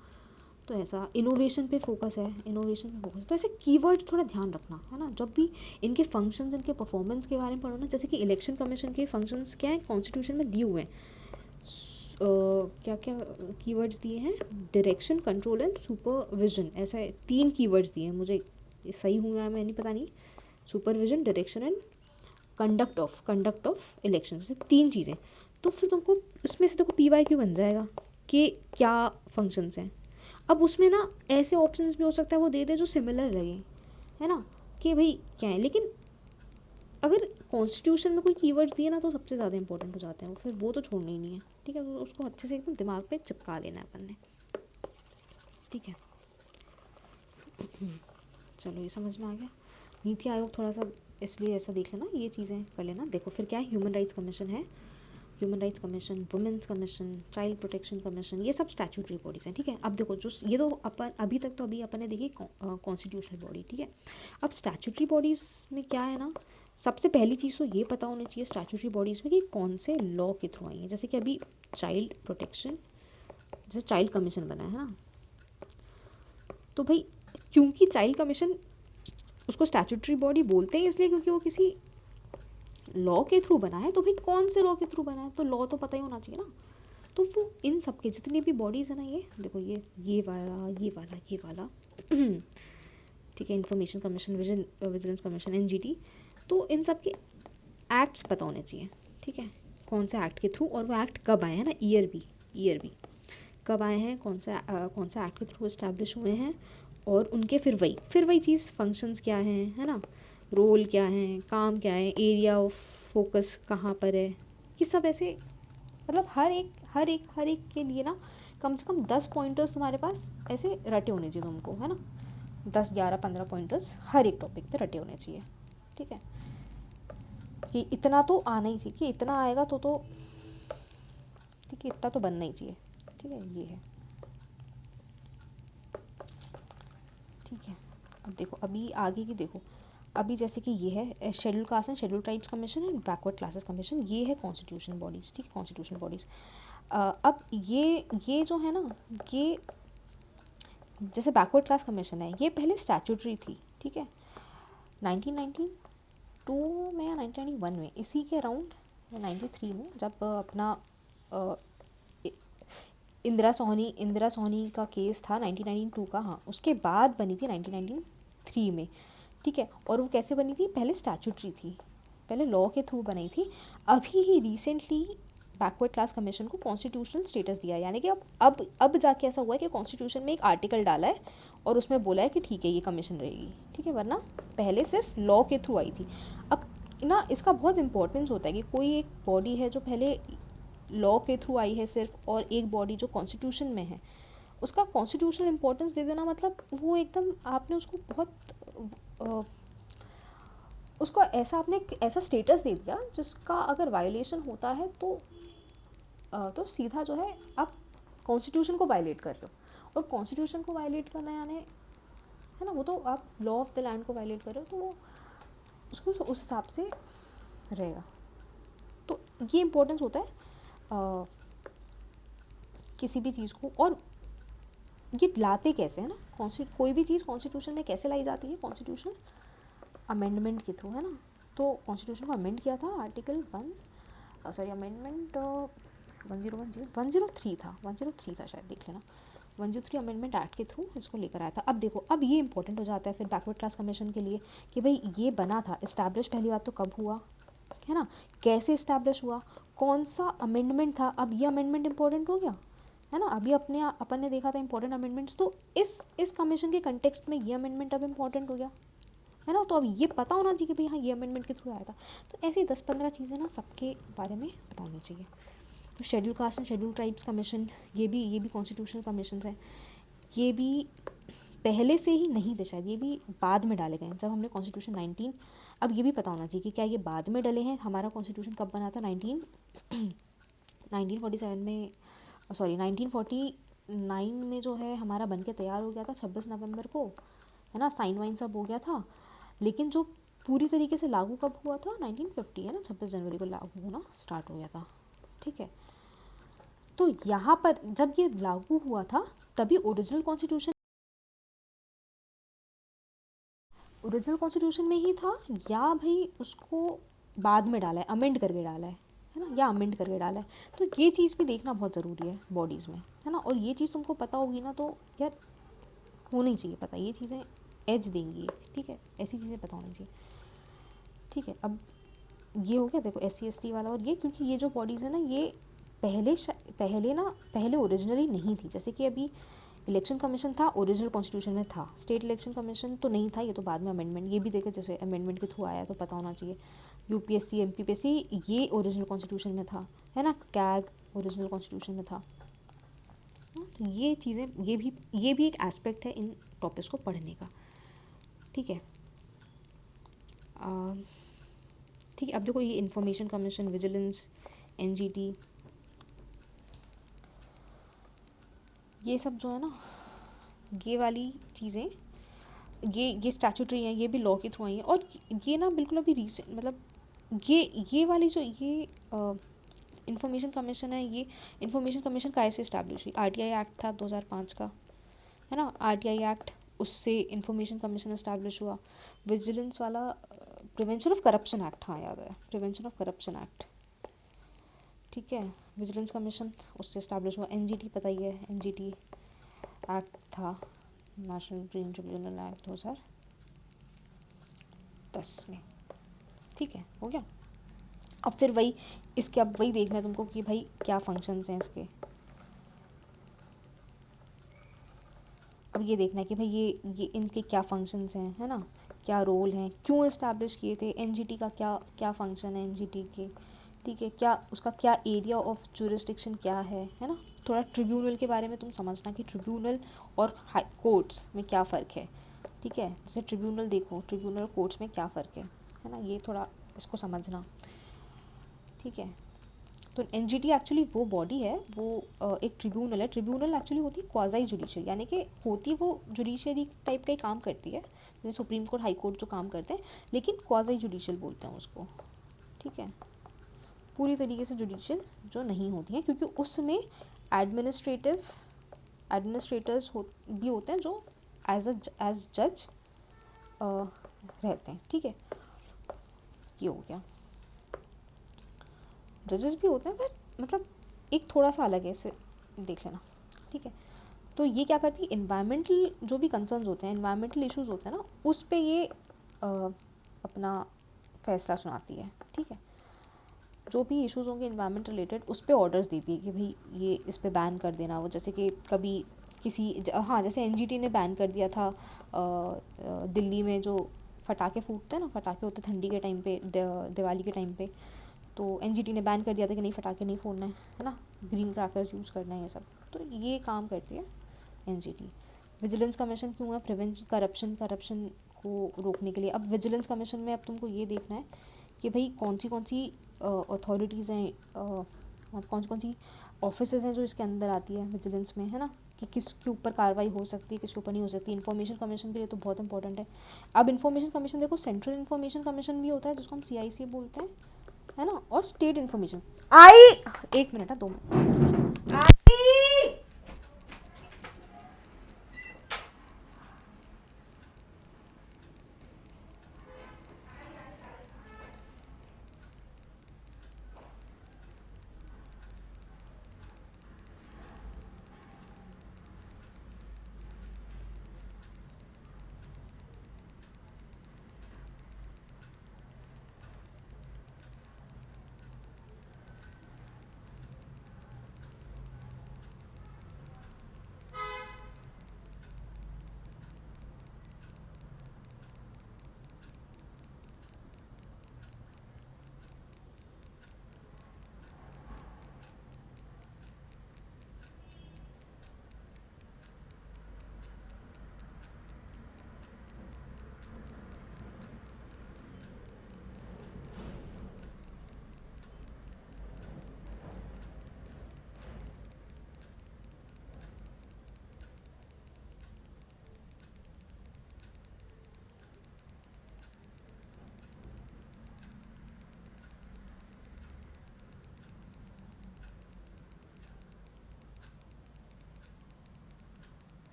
तो ऐसा इनोवेशन पे फोकस है, तो ऐसे कीवर्ड्स थोड़ा ध्यान रखना, है ना, जब भी इनके फंक्शंस, इनके परफॉर्मेंस के बारे में पढ़ो ना। जैसे कि इलेक्शन कमीशन के फंक्शंस क्या हैं, कॉन्स्टिट्यूशन में दिए हुए हैं, क्या क्या कीवर्ड्स दिए हैं, डायरेक्शन, कंट्रोल एंड सुपरविजन, ऐसा 3 कीवर्ड्स दिए हैं, मुझे सही हुआ मैं नहीं पता नहीं, supervision, direction and conduct of election, से 3 चीज़ें। तो फिर तुमको इसमें से देखो PYQ बन जाएगा कि क्या फंक्शंस हैं। अब उसमें ना ऐसे ऑप्शंस भी हो सकता है वो दे दे जो सिमिलर लगे, है ना, कि भाई क्या है, लेकिन अगर कॉन्स्टिट्यूशन में कोई कीवर्ड्स दिए ना तो सबसे ज़्यादा इंपॉर्टेंट हो जाते हैं, फिर वो तो छोड़ना ही नहीं है, ठीक है। तो उसको अच्छे से एकदम दिमाग पे चिपका लेना है अपन ने, ठीक है। चलो ये समझ में आ गया। नीति आयोग थोड़ा सा इसलिए ऐसा देख लेना, ये चीज़ें कर लेना। देखो फिर क्या है, ह्यूमन राइट्स कमीशन है, human rights commission, women's commission, child protection commission, ये सब स्टैट्यूटरी बॉडीज़ हैं, ठीक है। अब देखो जो ये तो अपन अभी तक तो अपन ने देखी कॉन्स्टिट्यूशनल बॉडी, ठीक है। अब स्टैट्यूटरी बॉडीज़ में क्या है ना, सबसे पहली चीज़ तो ये पता होनी चाहिए स्टैट्यूटरी बॉडीज़ में कि कौन से लॉ के थ्रू आई हैं। जैसे कि अभी चाइल्ड प्रोटेक्शन, जैसे चाइल्ड कमीशन बना है ना, तो भाई क्योंकि चाइल्ड कमीशन उसको स्टैट्यूटरी बॉडी बोलते हैं इसलिए क्योंकि वो किसी लॉ के थ्रू बना है, तो भाई कौन से लॉ के थ्रू बना है, तो लॉ तो पता ही होना चाहिए ना। तो वो इन सब के जितनी भी बॉडीज़ है ना, ये देखो ये वाला ठीक है, information commission, vigilance commission, NGT, तो इन सब के एक्ट्स पता होने चाहिए। ठीक है, कौन सा एक्ट के थ्रू और वो एक्ट कब आए हैं ना, ईयर भी कब आए हैं, कौन सा एक्ट के थ्रू इस्टेब्लिश हुए हैं, और उनके फिर वही चीज़, फंक्शंस क्या हैं, है ना, रोल क्या है, काम क्या है, एरिया ऑफ फोकस कहाँ पर है, ये सब ऐसे मतलब हर एक के लिए ना कम से कम 10 पॉइंटर्स तुम्हारे पास ऐसे रटे होने चाहिए तुमको, है ना, 10 11 15 पॉइंटर्स हर एक टॉपिक पे रटे होने चाहिए। ठीक है, कि इतना तो आना ही चाहिए, कि इतना आएगा तो ठीक है, इतना तो बनना ही चाहिए। ठीक है, ये है। ठीक है, अब देखो अभी आगे की देखो, अभी जैसे कि ये है schedule caste and schedule tribes commission and backward classes commission, ये है कॉन्स्टिट्यूशन बॉडीज़। ठीक है, कॉन्स्टिट्यूशन बॉडीज़। अब ये जो है ना, ये जैसे बैकवर्ड क्लास कमीशन है, ये पहले स्टैट्यूटरी थी। ठीक है, 1992 में या 1991 में, इसी के अराउंड 93 में, जब अपना इंदिरा सोहनी का केस था 1992 का, हाँ, उसके बाद बनी थी 1993 में। ठीक है, और वो कैसे बनी थी, पहले स्टैट्यूटरी थी, पहले लॉ के थ्रू बनी थी। अभी ही रिसेंटली बैकवर्ड क्लास कमीशन को कॉन्स्टिट्यूशनल स्टेटस दिया है, यानी कि अब जाके ऐसा हुआ है कि कॉन्स्टिट्यूशन में एक आर्टिकल डाला है और उसमें बोला है कि ठीक है ये कमीशन रहेगी। ठीक है, वरना पहले सिर्फ लॉ के थ्रू आई थी। अब ना इसका बहुत इंपॉर्टेंस होता है कि कोई एक बॉडी है जो पहले लॉ के थ्रू आई है सिर्फ, और एक बॉडी जो कॉन्स्टिट्यूशन में है, उसका कॉन्स्टिट्यूशनल इम्पोर्टेंस दे देना, मतलब वो एकदम आपने उसको बहुत उसको ऐसा आपने ऐसा स्टेटस दे दिया जिसका अगर वायोलेशन होता है तो सीधा जो है आप कॉन्स्टिट्यूशन को वायलेट कर रहे हो, और कॉन्स्टिट्यूशन को वायलेट करना यानी, है ना, वो तो आप लॉ ऑफ द लैंड को वायलेट कर रहे हो, तो वो उसको उस हिसाब से रहेगा। तो ये इम्पोर्टेंस होता है किसी भी चीज़ को, और ये लाते कैसे, है ना, कोई भी चीज़ कॉन्स्टिट्यूशन में कैसे लाई जाती है, कॉन्स्टिट्यूशन अमेंडमेंट के थ्रू, है ना। तो कॉन्स्टिट्यूशन को अमेंड किया था आर्टिकल अमेंडमेंट 103 था शायद, देख लेना, 103 अमेंडमेंट एक्ट के थ्रू इसको लेकर आया था। अब देखो, अब ये इंपॉर्टेंट हो जाता है फिर बैकवर्ड क्लास कमीशन के लिए कि भाई ये बना था, इस्टेब्लिश पहली बात तो कब हुआ, है ना, कैसे इस्टेब्लिश हुआ, कौन सा अमेंडमेंट था। अब ये अमेंडमेंट इंपॉर्टेंट हो गया, है ना, अभी अपन ने देखा था इंपॉर्टेंट अमेंडमेंट्स, तो इस कमीशन के कंटेक्स्ट में ये अमेंडमेंट अब इंपॉर्टेंट हो गया, है ना। तो अब ये पता होना चाहिए कि भाई हाँ ये अमेंडमेंट के थ्रू आया था। तो ऐसी 10-15 चीज़ें ना सबके बारे में पता होनी चाहिए। तो schedule caste and schedule tribes commission, ये भी कॉन्स्टिट्यूशनल कमीशन है, ये भी पहले से ही नहीं थे शायद, ये भी बाद में डाले गए हैं जब हमने कॉन्स्टिट्यूशन 19, अब ये भी पता होना चाहिए कि क्या ये बाद में डले हैं, हमारा कॉन्स्टिट्यूशन कब बना था, 1947 में, सॉरी 1949 में जो है हमारा बन के तैयार हो गया था 26 नवंबर को, है ना, साइन वाइन सब हो गया था, लेकिन जो पूरी तरीके से लागू कब हुआ था, 1950, है ना, 26 जनवरी को लागू होना स्टार्ट हो गया था। ठीक है, तो यहाँ पर जब ये लागू हुआ था तभी ओरिजिनल कॉन्स्टिट्यूशन में ही था, या भाई उसको बाद में डाला है, अमेंड करके डाला है ना, या अमेंड करके डाला है। तो ये चीज़ भी देखना बहुत ज़रूरी है बॉडीज़ में, है ना, और ये चीज़ तुमको पता होगी ना, तो यार होनी चाहिए पता, ये चीज़ें एज देंगी। ठीक है, ऐसी चीज़ें पता होनी चाहिए। ठीक है, अब ये हो गया देखो SC ST वाला, और ये क्योंकि ये जो बॉडीज़ है ना, ये पहले ओरिजिनली नहीं थी, जैसे कि अभी इलेक्शन कमीशन था, ओरिजिनल कॉन्स्टिट्यूशन में था, स्टेट इलेक्शन कमीशन तो नहीं था, ये तो बाद में अमेंडमेंट, ये भी देखे जैसे अमेंडमेंट के थ्रू आया, तो पता होना चाहिए। UPSC MPPSC ये ओरिजिनल कॉन्स्टिट्यूशन में था, है ना, कैग ओरिजिनल कॉन्स्टिट्यूशन में था। तो ये चीज़ें, ये भी एक एस्पेक्ट है इन टॉपिक्स को पढ़ने का। ठीक है, ठीक है, अब देखो ये इंफॉर्मेशन कमीशन, विजिलेंस, NGT, ये सब जो है ना, ये वाली चीज़ें, ये स्टैट्यूटरी हैं, ये भी लॉ के थ्रू आई हैं, और ये ना बिल्कुल अभी रीसेंट, मतलब ये वाली जो ये इंफॉर्मेशन कमीशन है, ये इंफॉर्मेशन कमीशन का ऐसे इस्टेब्लिश हुई, RTI एक्ट था 2005 का, है ना, RTI एक्ट, उससे इंफॉर्मेशन कमीशन इस्टेब्लिश हुआ। विजिलेंस वाला प्रिवेंशन ऑफ करप्शन एक्ट, हाँ याद है, प्रिवेंशन ऑफ करप्शन एक्ट। ठीक है, विजिलेंस कमीशन उससे इस्टेब्लिश हुआ। NGT पता ही है, NGT एक्ट था, नेशनल ग्रीन ट्रिब्यूनल एक्ट 2000 10 में, ठीक है, हो गया। अब फिर वही इसके, अब वही देखना है तुमको कि भाई क्या फंक्शंस हैं इसके। अब ये देखना है कि भाई ये इनके क्या फंक्शंस हैं, है ना, क्या रोल हैं, क्यों इस्टेब्लिश किए थे, एनजीटी का क्या क्या फंक्शन है एनजीटी के, ठीक है, क्या उसका क्या एरिया ऑफ जुरिस्डिक्शन क्या है ना। थोड़ा ट्रिब्यूनल के बारे में तुम समझना कि ट्रिब्यूनल और हाई कोर्ट्स में क्या फ़र्क है, ठीक है। जैसे ट्रिब्यूनल देखो, ट्रिब्यूनल और कोर्ट्स में क्या फ़र्क है ना, ये थोड़ा इसको समझना, ठीक है। तो एनजीटी एक्चुअली वो बॉडी है, वो एक ट्रिब्यूनल है। ट्रिब्यूनल एक्चुअली होती है क्वाज़ाई जुडिशियल, यानी कि होती वो जुडिशरी टाइप का ही काम करती है, जैसे सुप्रीम कोर्ट हाई कोर्ट जो काम करते हैं, लेकिन क्वाज़ाई जुडिशियल बोलते हैं उसको, ठीक है। पूरी तरीके से जुडिशियल जो नहीं होती हैं, क्योंकि उसमें एडमिनिस्ट्रेटर्स भी होते हैं जो एज जज रहते हैं, ठीक है। ये हो गया, जजेस भी होते हैं पर मतलब एक थोड़ा सा अलग है, इसे देख लेना, ठीक है। तो ये क्या करती है, इन्वायरमेंटल जो भी कंसर्न्स होते हैं, इन्वायरमेंटल इश्यूज होते हैं ना, उस पे ये अपना फैसला सुनाती है, ठीक है। जो भी इश्यूज होंगे इन्वायरमेंट रिलेटेड, उस पे ऑर्डर्स देती है कि भाई ये इस पे बैन कर देना। वो जैसे कि कभी हाँ, जैसे एनजीटी ने बैन कर दिया था दिल्ली में जो फटाके फूटते हैं ना, फटाके होते ठंडी के टाइम पे, दिवाली के टाइम पे, तो एनजीटी ने बैन कर दिया था कि नहीं, फटाके नहीं फोड़ना है ना, ग्रीन क्रैकर्स यूज़ करना है, ये सब। तो ये काम करती है एनजीटी। विजिलेंस कमीशन क्यों है, प्रिवेंशन करप्शन को रोकने के लिए। अब विजिलेंस कमीशन में अब तुमको ये देखना है कि भाई कौन सी अथॉरिटीज़ हैं, कौन सी ऑफिसेज हैं जो इसके अंदर आती है विजिलेंस में, है ना, कि किसके ऊपर कार्रवाई हो सकती है, किसके ऊपर नहीं हो सकती। इन्फॉर्मेशन कमीशन के लिए तो बहुत इंपॉर्टेंट है। अब इन्फॉर्मेशन कमीशन देखो, सेंट्रल इन्फॉर्मेशन कमीशन भी होता है जिसको हम सीआईसी बोलते हैं, है ना, और स्टेट इन्फॉर्मेशन। आई 1 मिनट है, 2 मिनट आई।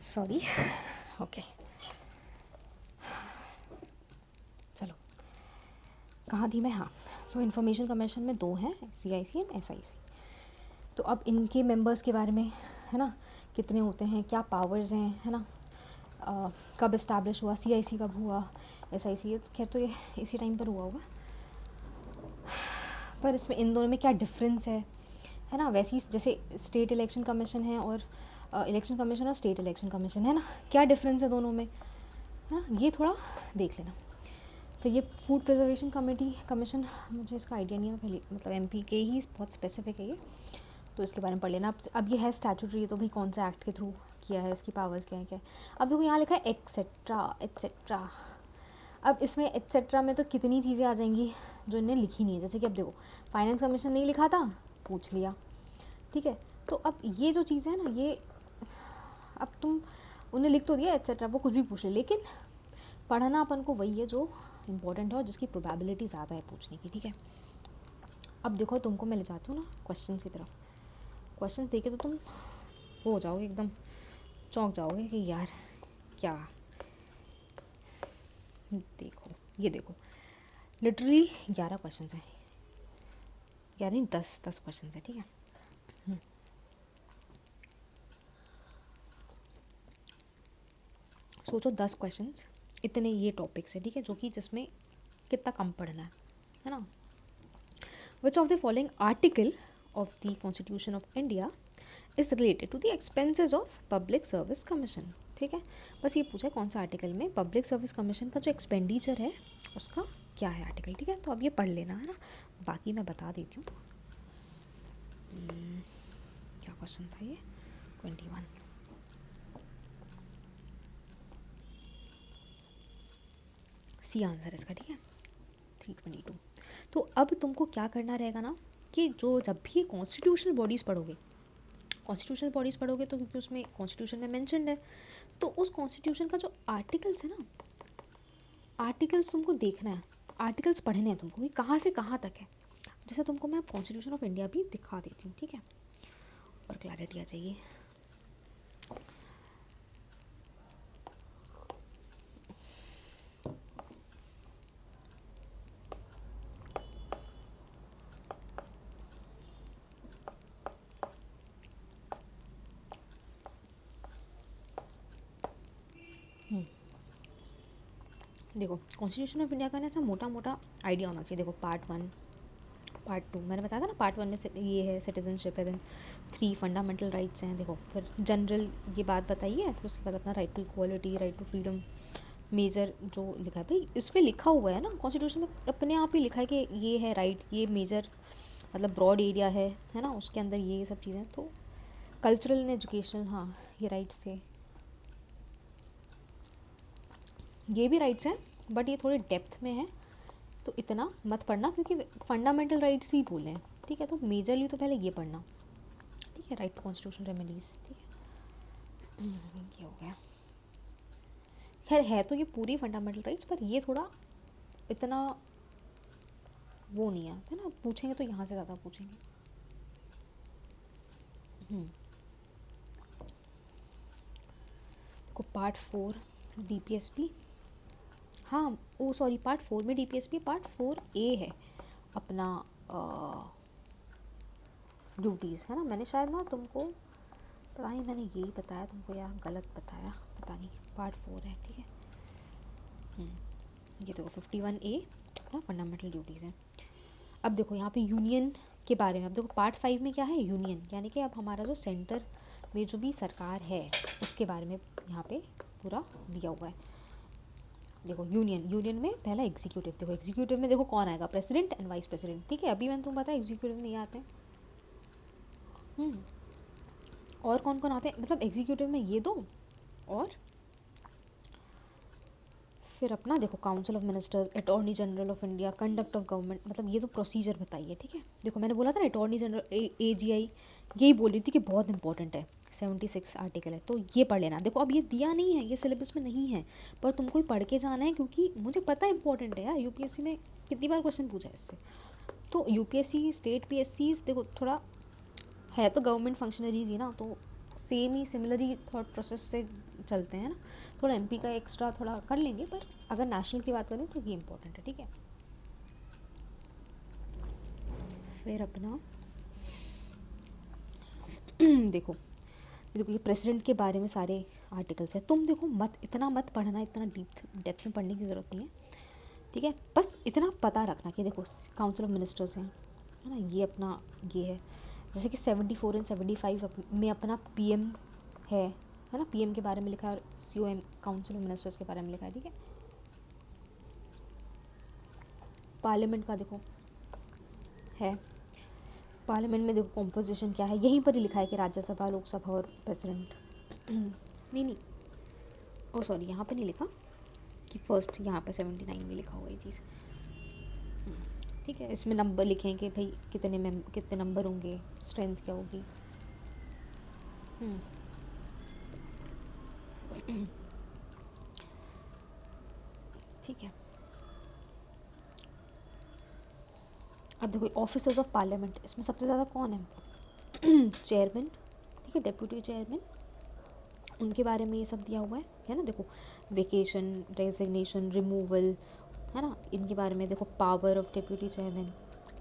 सॉरी, ओके, चलो कहाँ थी मैं, हाँ। तो इन्फॉर्मेशन कमीशन में 2 हैं, सीआईसी एंड एसआईसी। तो अब इनके मेंबर्स के बारे में, है ना, कितने होते हैं, क्या पावर्स हैं, है ना, कब इस्टेब्लिश हुआ, सीआईसी कब हुआ, एसआईसी खैर तो ये इसी टाइम पर हुआ होगा, पर इसमें इन दोनों में क्या डिफरेंस है ना। वैसे ही जैसे स्टेट इलेक्शन कमीशन है और इलेक्शन कमीशन और स्टेट इलेक्शन कमीशन, है ना, क्या डिफरेंस है दोनों में, है ना, ये थोड़ा देख लेना। फिर ये फूड प्रिजर्वेशन कमेटी कमीशन, मुझे इसका आइडिया नहीं है, पहले मतलब एमपी के ही बहुत स्पेसिफिक है ये। तो इसके बारे में पढ़ लेना। अब ये है स्टैट्यूटरी, तो भाई कौन सा एक्ट के थ्रू किया है, इसकी पावर्स क्या है क्या है। अब देखो यहाँ लिखा है एक्सेट्रा एक्सेट्रा। अब इसमें एक्सेट्रा में तो कितनी चीज़ें आ जाएंगी जो इन्हें लिखी नहीं है। जैसे कि अब देखो फाइनेंस कमीशन नहीं लिखा था, पूछ लिया, ठीक है। तो अब ये जो चीज़ है ना, ये अब तुम उन्हें लिख तो दिया एक्सेट्रा, वो कुछ भी पूछ ले, लेकिन पढ़ना अपन को वही है जो इम्पोर्टेंट है और जिसकी प्रोबेबिलिटी ज़्यादा है पूछने की, ठीक है। अब देखो तुमको मैं ले जाती हूँ ना क्वेश्चन की तरफ। क्वेश्चन देखे तो तुम वो हो जाओगे, एकदम चौंक जाओगे कि यार क्या। देखो ये देखो लिटरली 11 क्वेश्चन हैं, 11 नहीं 10 क्वेश्चन है, ठीक है। सोचो 10 क्वेश्चंस इतने ये टॉपिक से, ठीक है, जो कि जिसमें कितना कम पढ़ना है ना। Which of the following article of the constitution of India is related to the expenses of public service commission, ठीक है। बस ये पूछा है कौन सा आर्टिकल में पब्लिक सर्विस कमीशन का जो एक्सपेंडिचर है उसका क्या है आर्टिकल, ठीक है। तो अब ये पढ़ लेना है ना, बाकी मैं बता देती हूँ। क्या क्वेश्चन था ये, 21। सी आंसर इसका, ठीक है, 322। तो अब तुमको क्या करना रहेगा ना कि जो जब भी कॉन्स्टिट्यूशनल बॉडीज़ पढ़ोगे, कॉन्स्टिट्यूशनल बॉडीज़ पढ़ोगे तो क्योंकि उसमें कॉन्स्टिट्यूशन में मेंशन्ड है, तो उस कॉन्स्टिट्यूशन का जो आर्टिकल्स है ना, आर्टिकल्स तुमको देखना है, आर्टिकल्स पढ़ने हैं तुमको कि कहाँ से कहाँ तक है। जैसे तुमको मैं कॉन्स्टिट्यूशन ऑफ इंडिया भी दिखा देती हूँ, ठीक है, और क्लैरिटी आ जाइए। देखो कॉन्स्टिट्यूशन ऑफ इंडिया का ना ऐसा मोटा मोटा आइडिया होना चाहिए। देखो पार्ट 1 पार्ट 2 मैंने बताया था ना, पार्ट 1 में ये है सिटीजनशिप है, देन 3 फंडामेंटल राइट्स हैं। देखो फिर जनरल ये बात बताइए, फिर उसके बाद अपना right to equality, right to freedom, major जो लिखा है भाई इस पर लिखा हुआ है ना कॉन्स्टिट्यूशन में, अपने आप ही लिखा है कि ये है राइट, ये मेजर मतलब ब्रॉड एरिया है ना, उसके अंदर ये सब चीज़ें। तो कल्चरल एंड एजुकेशनल, हाँ ये राइट्स थे, ये भी राइट्स हैं बट ये थोड़े डेप्थ में है, तो इतना मत पढ़ना क्योंकि फंडामेंटल राइट्स ही बोले हैं, ठीक है। तो मेजरली तो पहले ये पढ़ना, ठीक है, राइट टू कॉन्स्टिट्यूशन रेमेडीज, ठीक है। ये हो गया। खैर है तो ये पूरी फंडामेंटल राइट्स, पर ये थोड़ा इतना वो नहीं आता ना, पूछेंगे तो यहाँ से ज़्यादा पूछेंगे। को पार्ट 4 डीपीएसपी, हाँ ओ सॉरी पार्ट 4 में डीपीएसपी, पार्ट 4A है अपना ड्यूटीज़, है ना। मैंने शायद ना तुमको पता नहीं मैंने यही बताया तुमको या गलत बताया, पता नहीं, पार्ट 4 है, ठीक है। ये देखो 51A अपना फंडामेंटल ड्यूटीज़ है। अब देखो यहाँ पे यूनियन के बारे में, अब देखो पार्ट 5 में क्या है, यूनियन, यानी कि अब हमारा जो सेंटर में जो भी सरकार है उसके बारे में यहाँ पे पूरा दिया हुआ है। देखो यूनियन में पहला एग्जीक्यूटिव, देखो एग्जीक्यूटिव में देखो कौन आएगा, प्रेसिडेंट एंड वाइस प्रेसिडेंट, ठीक है। अभी मैंने तुम पता है एग्जीक्यूटिव नहीं आते हैं। और कौन कौन आते हैं, मतलब एग्जीक्यूटिव में ये दो, और फिर अपना देखो council of ministers, attorney general of India, conduct of government, मतलब ये तो प्रोसीजर बताइए, ठीक है। देखो मैंने बोला था ना अटॉर्नी जनरल AGI, यही बोल रही थी कि बहुत इंपॉर्टेंट है, 76 आर्टिकल है, तो ये पढ़ लेना। देखो अब ये दिया नहीं है, ये सिलेबस में नहीं है, पर तुमको ही पढ़ के जाना है क्योंकि मुझे पता है इंपॉर्टेंट है यार, यूपीएससी में कितनी बार क्वेश्चन पूछा है इससे। तो यूपीएससी स्टेट PSCs देखो थोड़ा है तो गवर्नमेंट फंक्शनरीज ही ना, तो सेम ही सिमिलर ही थॉट प्रोसेस से चलते हैं ना, थोड़ा MP का एक्स्ट्रा थोड़ा कर लेंगे, पर अगर नेशनल की बात करें तो ये इंपॉर्टेंट है, ठीक है। फिर अपना देखो ये प्रेसिडेंट के बारे में सारे आर्टिकल्स हैं। तुम देखो इतना मत पढ़ना, इतना डेप्थ में पढ़ने की ज़रूरत नहीं है, ठीक है। बस इतना पता रखना कि देखो काउंसिल ऑफ मिनिस्टर्स हैं, है ना, ये अपना ये है, जैसे कि 74 एंड 75 में अपना PM है ना, PM के बारे में लिखा है, और COM काउंसिल ऑफ मिनिस्टर्स के बारे में लिखा है, ठीक है। पार्लियामेंट का देखो है, पार्लियामेंट में देखो कॉम्पोजिशन क्या है, यहीं पर ही लिखा है कि राज्यसभा, लोकसभा और प्रेसिडेंट। नहीं नहीं, ओ सॉरी, यहाँ पे नहीं लिखा कि फर्स्ट, यहाँ पे 79 में लिखा हुआ ये चीज़। ठीक है, इसमें नंबर लिखे हैं कि भाई कितने नंबर होंगे, स्ट्रेंथ क्या होगी। ठीक है, अब देखो ऑफिसर्स ऑफ पार्लियामेंट, इसमें सबसे ज़्यादा कौन है? चेयरमैन, ठीक है, डेप्यूटी चेयरमैन, उनके बारे में ये सब दिया हुआ है ना। देखो वेकेशन, रेजिग्नेशन, रिमूवल, है ना, इनके बारे में देखो, पावर ऑफ डेप्यूटी चेयरमैन,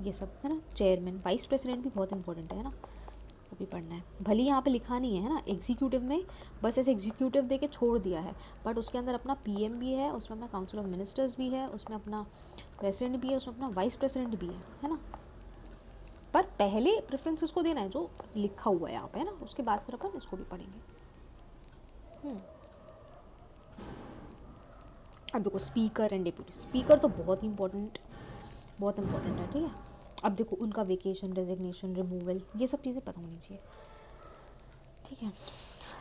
ये सब है ना। चेयरमैन, वाइस प्रेसिडेंट भी बहुत इंपॉर्टेंट है ना, वो भी पढ़ना है। भले यहाँ पे लिखा नहीं है ना, एग्जीक्यूटिव में बस ऐसे एग्जीक्यूटिव दे के छोड़ दिया है, बट उसके अंदर अपना पीएम भी है, उसमें अपना काउंसिल ऑफ मिनिस्टर्स भी है, उसमें अपना प्रेसिडेंट भी है, उसमें अपना वाइस प्रेसिडेंट भी है ना। पर पहले प्रेफरेंस इसको देना है जो लिखा हुआ है यहाँ पे, है ना, उसके बाद फिर अपन इसको भी पढ़ेंगे। अब देखो स्पीकर एंड डिप्यूटी स्पीकर तो बहुत इंपॉर्टेंट है, ठीक है। अब देखो उनका वेकेशन, रेजिग्नेशन, रिमूवल, ये सब चीज़ें पता होनी चाहिए, ठीक है।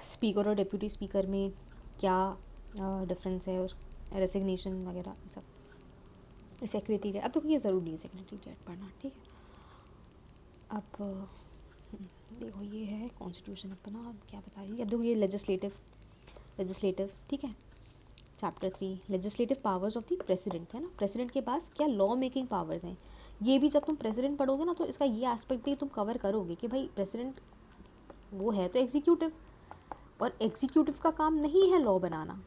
स्पीकर और डिप्यूटी स्पीकर में क्या डिफरेंस है, उस रेजिग्नेशन वगैरह ये सब। सेक्रेटेरिएट, अब देखो ये ज़रूरी है सेक्रेटेरिएट पढ़ना, ठीक है। अब देखो ये है कॉन्स्टिट्यूशन अपना, अब क्या बता रही है। अब देखो ये लेजिस्लेटिव, ठीक है। Chapter 3 legislative powers of the president, है ना। प्रेसिडेंट के पास क्या लॉ मेकिंग पावर्स हैं, ये भी जब तुम प्रेसिडेंट पढ़ोगे ना तो इसका ये एस्पेक्ट भी तुम कवर करोगे कि भाई प्रेसिडेंट वो है तो एग्जीक्यूटिव, और एग्जीक्यूटिव का काम नहीं है लॉ बनाना,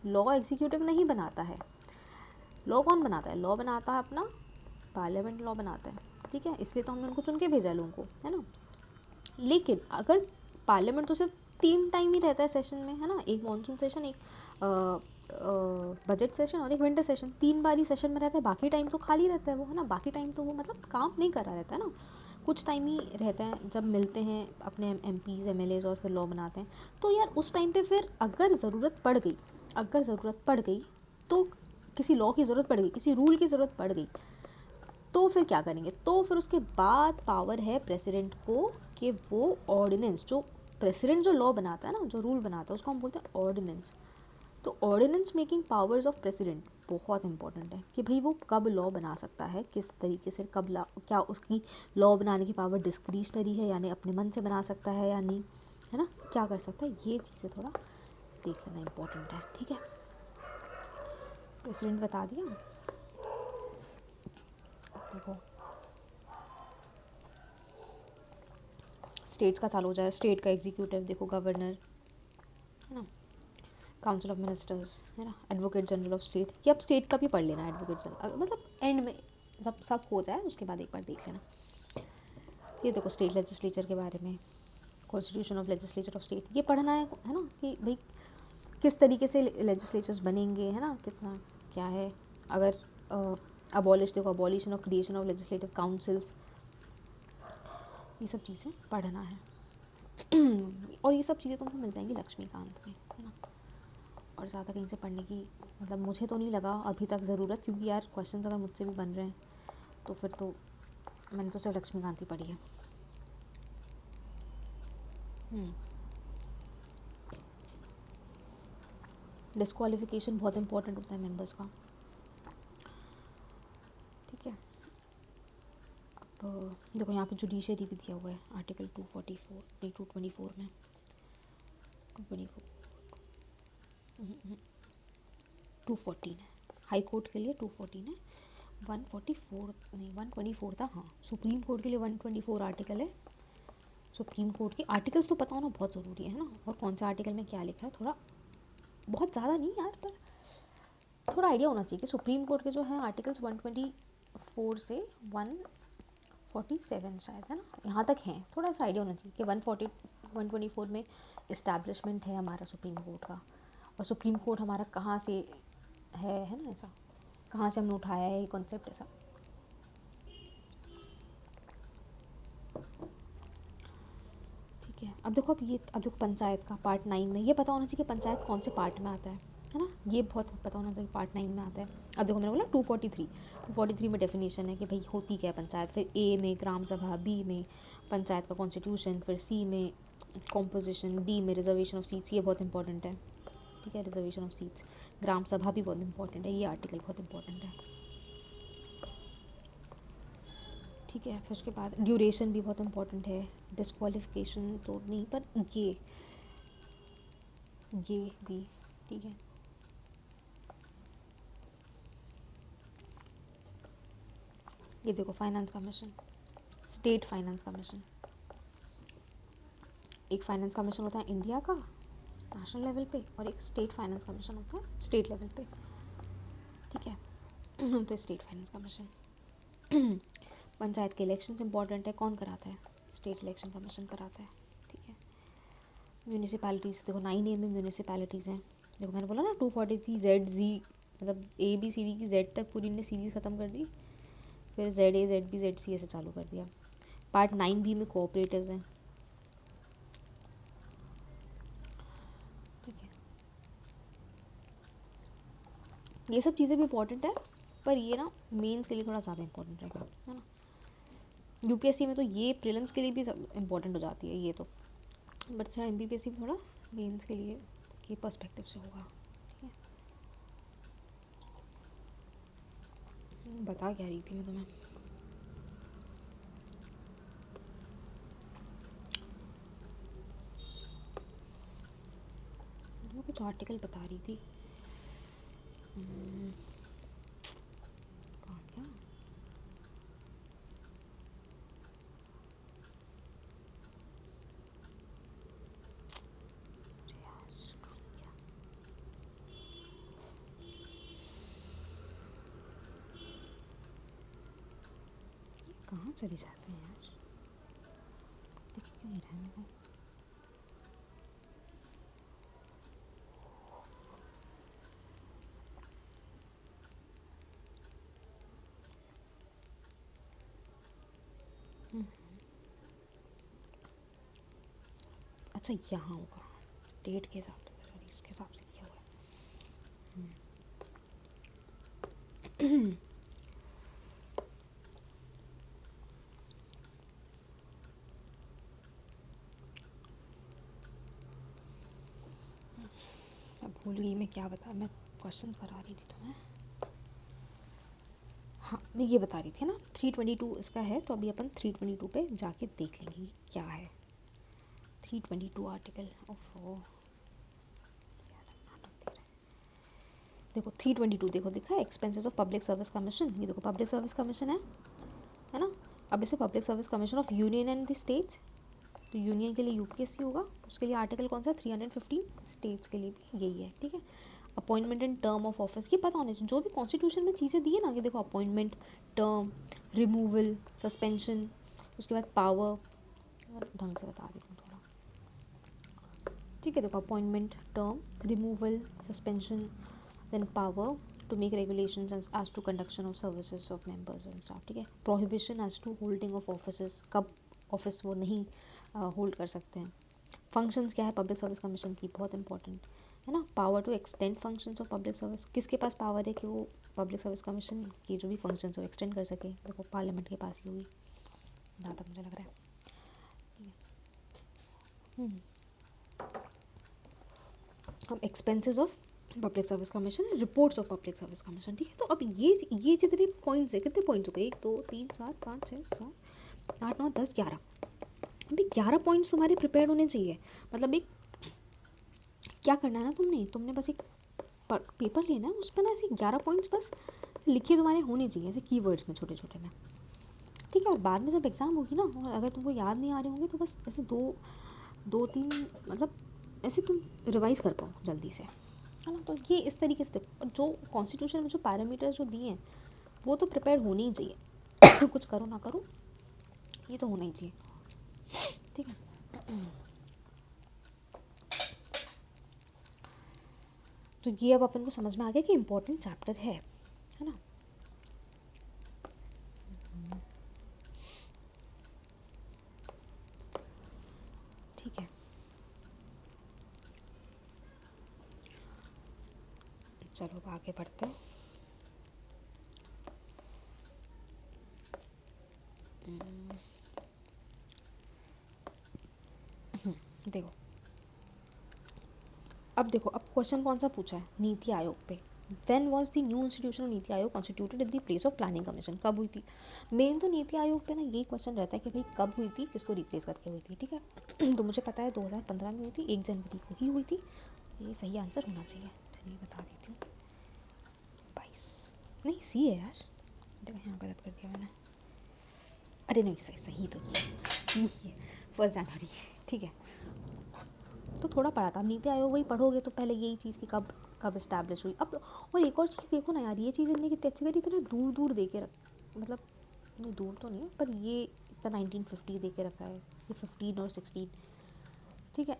लॉ एग्जीक्यूटिव नहीं बनाता है। लॉ कौन बनाता है? लॉ बनाता है अपना पार्लियामेंट, लॉ बनाता है, ठीक है। इसलिए तो हमने उनको चुन के भेजा लोगों को, है ना। लेकिन अगर पार्लियामेंट तो सिर्फ 3 टाइम ही रहता है सेशन में, है ना, एक मॉनसून सेशन, एक बजट सेशन और एक विंटर सेशन, 3 बार ही सेशन में रहता है, बाकी टाइम तो खाली रहता है वो, है ना। बाकी टाइम तो वो मतलब काम नहीं कर रहा रहता है ना, कुछ टाइम ही रहता है जब मिलते हैं अपने एमपीज़ एमएलएज और फिर लॉ बनाते हैं। तो यार उस टाइम पे फिर अगर ज़रूरत पड़ गई तो किसी लॉ की ज़रूरत पड़ गई, किसी रूल की ज़रूरत पड़ गई, तो फिर क्या करेंगे? तो फिर उसके बाद पावर है प्रेसिडेंट को कि वो ऑर्डिनेंस, जो प्रेसिडेंट जो लॉ बनाता है ना, जो रूल बनाता है, उसको हम बोलते हैं ऑर्डिनेंस। तो ordinance making powers of president बहुत इंपॉर्टेंट है कि भाई वो कब लॉ बना सकता है, किस तरीके से, कब क्या उसकी लॉ बनाने की पावर डिस्क्रिशनरी है, यानी अपने मन से बना सकता है या नहीं, है ना, क्या कर सकता है, ये चीज़ें थोड़ा देख लेना इंपॉर्टेंट है, ठीक है। प्रेसिडेंट बता दिया। देखो स्टेट्स का चालू हो जाए, स्टेट का एग्जीक्यूटिव देखो गवर्नर, है ना, काउंसिल ऑफ मिनिस्टर्स, है ना, एडवोकेट जनरल ऑफ स्टेट। ये अब स्टेट का भी पढ़ लेना, एडवोकेट जनरल मतलब एंड में जब सब हो जाए उसके बाद एक बार देख लेना। ये देखो स्टेट लेजिस्लेचर के बारे में, constitution of legislature of state, ये पढ़ना है ना, कि भाई किस तरीके से लेजिस्लेचर्स बनेंगे, है ना, कितना क्या है। अगर अबॉलिश, देखो अबॉलिशन और क्रिएशन ऑफ लेजिस्लेटिव काउंसिल्स, ये सब चीज़ें पढ़ना है। और ये सब चीज़ें तुमको मिल जाएंगी लक्ष्मीकांत में, है ना। और ज़्यादा कहीं से पढ़ने की मतलब मुझे तो नहीं लगा अभी तक ज़रूरत, क्योंकि यार क्वेश्चंस अगर मुझसे भी बन रहे हैं तो फिर तो मैंने तो सिर्फ लक्ष्मीकांत ही पढ़ी है। डिस्क्वालिफिकेशन बहुत इंपॉर्टेंट होता है मेंबर्स का, ठीक है। अब देखो यहाँ पे जुडिशरी भी दिया हुआ है आर्टिकल 244 नहीं 224 में, 214 है, हाई कोर्ट के लिए 214 है, 144 नहीं 124 था, हाँ। सुप्रीम कोर्ट के लिए 124 आर्टिकल है। सुप्रीम कोर्ट के आर्टिकल्स तो पता होना बहुत ज़रूरी है ना, और कौन सा आर्टिकल में क्या लिखा है, थोड़ा बहुत ज़्यादा नहीं यार, पर थोड़ा आइडिया होना चाहिए कि सुप्रीम कोर्ट के जो है आर्टिकल्स 124 से 147 शायद, है ना, यहाँ तक हैं। थोड़ा सा आइडिया होना चाहिए कि 124 में इस्टेब्लिशमेंट है हमारा सुप्रीम कोर्ट का, और सुप्रीम कोर्ट हमारा कहाँ से है ना, ऐसा कहाँ से हमने उठाया है ये कॉन्सेप्ट, ऐसा। ठीक है, अब देखो पंचायत का पार्ट 9 में ये पता होना चाहिए कि पंचायत कौन से पार्ट में आता है। है ना, ये बहुत पता होना चाहिए, पार्ट 9 में आता है। अब देखो मैंने बोला 243 में डेफिनेशन है कि भाई होती क्या है पंचायत, फिर ए में ग्राम सभा, बी में पंचायत का कॉन्स्टिट्यूशन, फिर सी में कॉम्पोजिशन, डी में रिजर्वेशन ऑफ सीट्स, ये बहुत इंपॉर्टेंट है, ठीक है, रिजर्वेशन ऑफ सीट्स, ग्राम सभा भी बहुत इंपॉर्टेंट है, ये आर्टिकल बहुत इंपॉर्टेंट है, ठीक है। फिर उसके बाद ड्यूरेशन भी बहुत इंपॉर्टेंट है, डिस्क्वालिफिकेशन तो नहीं पर ये भी, ठीक है। ये देखो finance commission, state finance commission, एक फाइनेंस कमीशन होता है इंडिया का नेशनल लेवल पे, और एक स्टेट फाइनेंस कमीशन होता है स्टेट लेवल पे, ठीक है। तो स्टेट फाइनेंस कमीशन पंचायत के इलेक्शन इंपॉर्टेंट है, कौन कराता है, स्टेट इलेक्शन कमीशन कराता है, ठीक है। म्यूनिसिपैलिटीज़ देखो 9A में म्यूनिसिपैलिटीज़ हैं, देखो मैंने बोला ना 243 ZZ, मतलब ABCD की Z तक पूरी ने सीरीज़ ख़त्म कर दी, फिर ZA ZB ZC ऐसे चालू कर दिया। पार्ट 9B में कोऑपरेटिव्स हैं, ठीक है। ये सब चीज़ें भी इंपॉर्टेंट है, पर ये ना मेंस के लिए थोड़ा ज़्यादा इंपॉर्टेंट रहेगा, है ना। यूपीएससी में तो ये प्रीलिम्स के लिए भी सब इम्पोर्टेंट हो जाती है ये तो, बट अच्छा एमपीपीएससी में थोड़ा मेंस के लिए के पर्सपेक्टिव से होगा, ठीक है। बता क्या रही थी मैं तुम्हें, मैं कुछ आर्टिकल बता रही थी, कहाँ क्या, कहाँ चली जाती हैं यार, देख क्यों नहीं रहा है मेरे को। अच्छा यहाँ होगा, डेट के हिसाब से, इसके हिसाब से किया हुआ है। मैं भूल गई मैं क्या बता, मैं क्वेश्चंस करा रही थी तुम्हें, हाँ मैं ये बता रही थी ना 322 इसका है, तो अभी अपन 322 पे जाके देख लेंगे क्या है। 322 आर्टिकल ऑफ, देखो 322 देखो दिखा है, expenses of public service commission, ये देखो पब्लिक सर्विस कमीशन है ना। अब इसमें public service commission of union and the states, तो यूनियन के लिए यूपीएससी होगा, उसके लिए आर्टिकल कौन सा 315, स्टेट्स के लिए भी यही है, ठीक है। Appointment and term of office, ये पता होने चाहिए, जो भी कॉन्स्टिट्यूशन में चीज़ें दी है ना, कि देखो अपॉइंटमेंट, टर्म, रिमूवल, सस्पेंशन, उसके बाद पावर, ढंग से बता देती हूँ थोड़ा, ठीक है। देखो appointment, term, removal, suspension, then power to make regulations as to conduction of services of members and staff, ठीक है। prohibition as to holding of offices, कब ऑफिस वो नहीं होल्ड कर सकते हैं। फंक्शंस क्या है पब्लिक सर्विस कमीशन की, बहुत इंपॉर्टेंट है ना। Power to extend functions of public service, किसके पास पावर है कि वो पब्लिक सर्विस कमीशन की जो भी फंक्शंस है वो एक्सटेंड कर सके, देखो पार्लियामेंट के पास ही होगी, जहाँ तक मुझे लग रहा है। अब expenses of public service commission, reports of public service commission, ठीक है। तो अब ये जितने पॉइंट्स है, कितने पॉइंट्स हो गए, 1 2 3 4 5 6 7 8 9 10 11, अभी 11 पॉइंट्स तुम्हारे प्रिपेयर होने चाहिए। मतलब एक क्या करना है ना, तुमने बस एक पेपर लेना है, उस पर ना ऐसे 11 पॉइंट्स बस लिखे तुम्हारे होने चाहिए, ऐसे कीवर्ड्स में छोटे छोटे में, ठीक है। और बाद में जब एग्ज़ाम होगी ना, और अगर तुमको याद नहीं आ रहे होंगे तो बस ऐसे दो तीन, मतलब ऐसे तुम रिवाइज कर पाओ जल्दी से, है ना। तो ये इस तरीके से देखो, जो कॉन्स्टिट्यूशन में जो पैरामीटर्स जो दिए हैं वो तो प्रिपेयर होने ही चाहिए। कुछ करो ना करो, ये तो होना ही चाहिए, ठीक है। तो ये अब अपन को समझ में आ गया कि इम्पोर्टेंट चैप्टर है ना। ठीक है, चलो अब आगे बढ़ते हैं। देखो अब क्वेश्चन कौन सा पूछा है, नीति आयोग पे। When was the new institution NITI Aayog constituted in the place of planning commission, कब हुई थी। मेन तो नीति आयोग पे ना यही क्वेश्चन रहता है कि भाई कब हुई थी, किसको रिप्लेस करके हुई थी, ठीक है। तो मुझे पता है 2015 में हुई थी, 1 जनवरी को ही हुई थी, ये सही आंसर होना चाहिए। चलिए बता देती हूँ, 22 नहीं सी है यार, देखो यहाँ गलत कर दिया मैंने, अरे नहीं सही सही तो सी है, 1 जनवरी, ठीक है। तो थोड़ा पढ़ा था, नीति आयोग वही पढ़ोगे तो पहले यही चीज़ कि कब कब इस्टेब्लिश हुई। अब और एक और चीज़ देखो ना यार, ये चीज़ इनने कितनी अच्छी करी, इतना दूर दूर दे के रख, मतलब नहीं दूर तो नहीं है, पर ये इतना 1950 दे के रखा है, ये 15 और 16, ठीक है।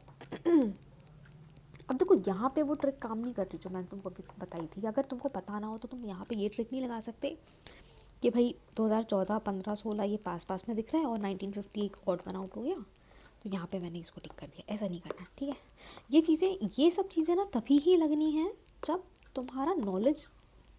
अब देखो यहाँ पे वो ट्रिक काम नहीं कर रही जो मैंने तुमको अभी बताई थी। अगर तुमको पता ना हो तो तुम यहाँ पे ये ट्रिक नहीं लगा सकते कि भाई 2014, 15, 16 ये पास पास में दिख रहा है और 1950 एक ऑड वन आउट हो गया, तो यहाँ पे मैंने इसको टिक कर दिया, ऐसा नहीं करना, ठीक है। ये सब चीज़ें ना तभी ही लगनी है जब तुम्हारा नॉलेज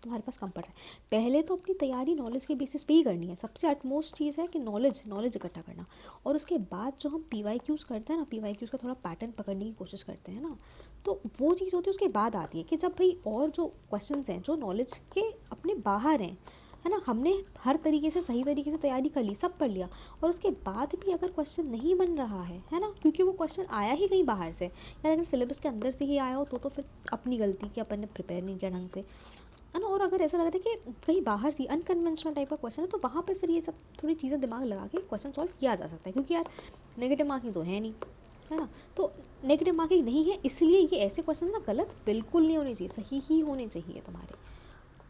तुम्हारे पास कम पड़ रहा है। पहले तो अपनी तैयारी नॉलेज के बेसिस पे ही करनी है, सबसे अटमोस्ट चीज़ है कि नॉलेज इकट्ठा करना। और उसके बाद जो हम PYQs करते हैं ना, PYQs का थोड़ा पैटर्न पकड़ने की कोशिश करते हैं ना, तो वो चीज़ होती है उसके बाद आती है कि जब भाई और जो क्वेश्चंस हैं जो नॉलेज के अपने बाहर हैं, है ना, हमने हर तरीके से सही तरीके से तैयारी कर ली, सब पढ़ लिया, और उसके बाद भी अगर क्वेश्चन नहीं बन रहा है ना, क्योंकि वो क्वेश्चन आया ही कहीं बाहर से, या अगर सिलेबस के अंदर से ही आया हो तो फिर अपनी गलती कि अपन ने प्रिपेयर नहीं किया ढंग से, है ना। और अगर ऐसा लग रहा है कि कहीं बाहर से अनकन्वेंशनल टाइप का क्वेश्चन है, तो वहाँ पे फिर ये सब थोड़ी चीज़ें दिमाग लगा के क्वेश्चन सॉल्व किया जा सकता है, क्योंकि यार नेगेटिव मार्किंग तो है नहीं, है ना। तो नेगेटिव मार्किंग नहीं है, इसलिए ये ऐसे क्वेश्चन ना गलत बिल्कुल नहीं होने चाहिए, सही ही होने चाहिए तुम्हारे,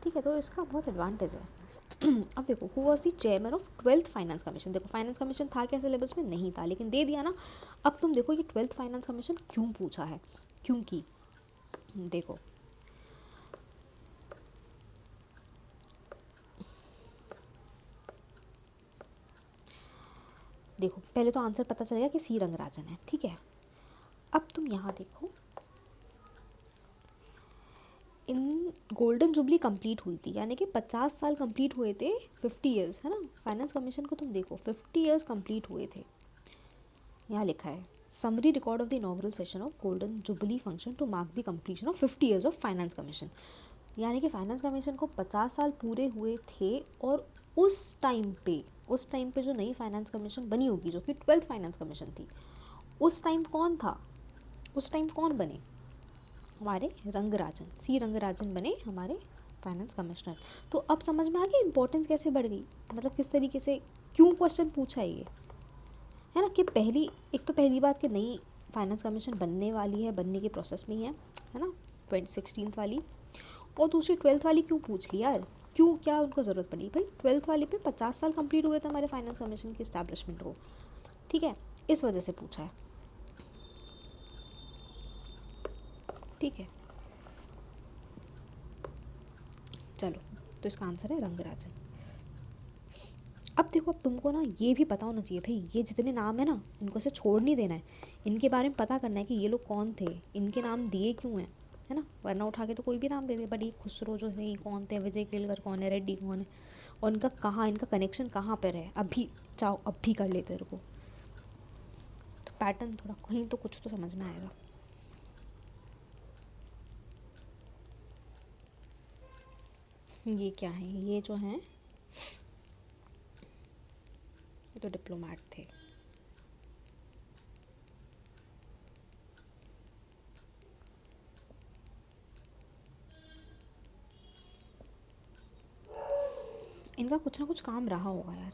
ठीक है। तो इसका बहुत एडवांटेज है। अब देखो, who was the chairman of 12th finance commission. देखो फाइनेंस कमीशन था क्या सिलेबस में, नहीं था, लेकिन दे दिया ना। अब तुम देखो ये 12th फाइनेंस कमीशन क्यों पूछा है, क्योंकि देखो देखो पहले तो आंसर पता चलेगा कि सी रंगराजन है, ठीक है। अब तुम यहाँ देखो, इन गोल्डन जुबली कंप्लीट हुई थी, यानी कि 50 साल कंप्लीट हुए थे, 50 ईयर्स, है ना। फाइनेंस कमीशन को तुम देखो 50 ईयर्स कंप्लीट हुए थे, यहाँ लिखा है summary record of the inaugural session of golden jubilee function to mark the completion of 50 years of finance commission. यानी कि फाइनेंस कमीशन को 50 साल पूरे हुए थे, और उस टाइम पे जो नई फाइनेंस कमीशन बनी होगी, जो कि 12th फाइनेंस कमीशन थी, उस टाइम कौन था, उस टाइम कौन बने, हमारे रंगराजन, सी रंगराजन बने हमारे फाइनेंस कमिश्नर। तो अब समझ में आ गया इंपॉर्टेंस कैसे बढ़ गई, मतलब किस तरीके से क्यों क्वेश्चन पूछा है ना। कि पहली बात कि नई फाइनेंस कमीशन बनने वाली है, बनने के प्रोसेस में ही है ना, 2016 वाली। और दूसरी 12th वाली क्यों पूछ ली यार, क्यों, क्या उनको ज़रूरत पड़ी भाई। 12th वाले पे 50 साल कंप्लीट हुए थे हमारे फाइनेंस कमीशन की इस्टेब्लिशमेंट को, ठीक है, इस वजह से पूछा है, ठीक है। चलो, तो इसका आंसर है रंगराजन। अब देखो, अब तुमको ना ये भी पता होना चाहिए भाई, ये जितने नाम है ना इनको से छोड़ नहीं देना है, इनके बारे में पता करना है कि ये लोग कौन थे, इनके नाम दिए क्यों हैं, है ना। वरना उठा के तो कोई भी नाम दे दे, बट ये खुसरो जो है ये कौन थे, विजय केलकर कौन है, रेड्डी कौन है, और इनका कहाँ, इनका कनेक्शन कहाँ पर है, अभी चाहो अब भी कर लेते तेरे को, तो पैटर्न थोड़ा कहीं तो कुछ तो समझ में आएगा। ये क्या है, ये जो हैं ये तो डिप्लोमेट थे। इनका कुछ ना कुछ काम रहा होगा यार।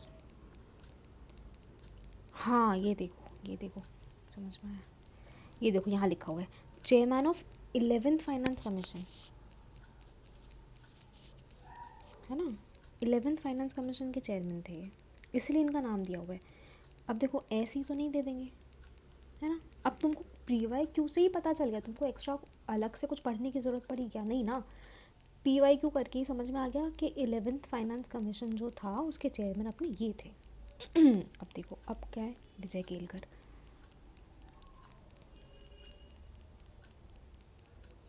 हाँ ये देखो समझ में आया, ये देखो यहाँ लिखा हुआ है chairman of 11th finance commission, है ना। 11th फाइनेंस कमीशन के चेयरमैन थे ये, इसलिए इनका नाम दिया हुआ है। अब देखो ऐसे ही तो नहीं दे देंगे, है ना। अब तुमको PYQ से ही पता चल गया, तुमको एक्स्ट्रा अलग से कुछ पढ़ने की ज़रूरत पड़ी क्या, नहीं ना। PYQ करके ही समझ में आ गया कि 11th फाइनेंस कमीशन जो था उसके चेयरमैन अपने ये थे। अब देखो अब क्या है, विजय केलकर,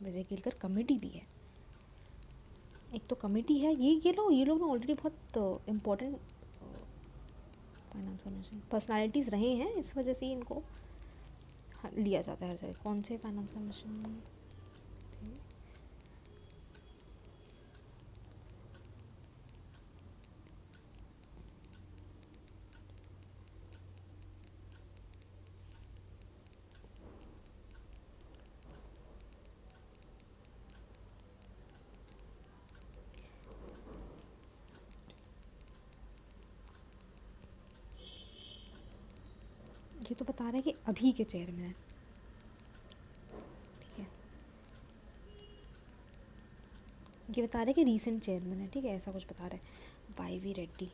विजय केलकर कमेटी भी है, एक तो कमेटी है, ये लोग ना ऑलरेडी बहुत इम्पोर्टेंट फाइनेंस कमीशन पर्सनालिटीज़ रहे हैं, इस वजह से इनको लिया जाता है हर जगह। कौन से फाइनेंस कमीशन थे? ये तो बता रहा है कि अभी के चेयरमैन है, ठीक है। ये बता रहा है कि रीसेंट चेयरमैन है, ठीक है, ऐसा कुछ बता रहा है। Y V Reddy,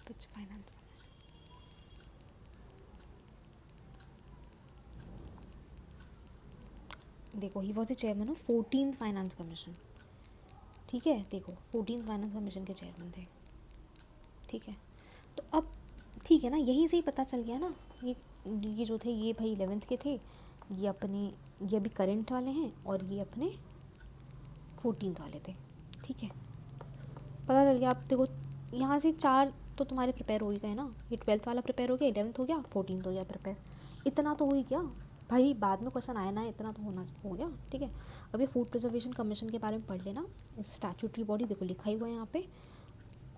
which finance, देखो he was the chairman of 14th finance commission, ठीक है। देखो 14th फाइनेंस कमीशन के चेयरमैन थे, ठीक है। तो अब ठीक है ना, यहीं से ही पता चल गया ना, ये जो थे ये भाई 11th के थे, ये अपने ये अभी करंट वाले हैं, और ये अपने 14th वाले थे, ठीक है। पता चल गया। आप देखो यहाँ से 4 तो तुम्हारे प्रिपेयर हो ही गए ना, ये 12th वाला प्रिपेयर हो गया, 11th हो गया, 14th हो गया प्रिपेयर, इतना तो हो ही गया भाई। बाद में क्वेश्चन आया ना, इतना तो होना हो गया, ठीक है। अब ये फूड प्रिजर्वेशन कमीशन के बारे में पढ़ लेना। इस स्टैट्यूटरी बॉडी देखो लिखा ही हुआ है यहाँ पे,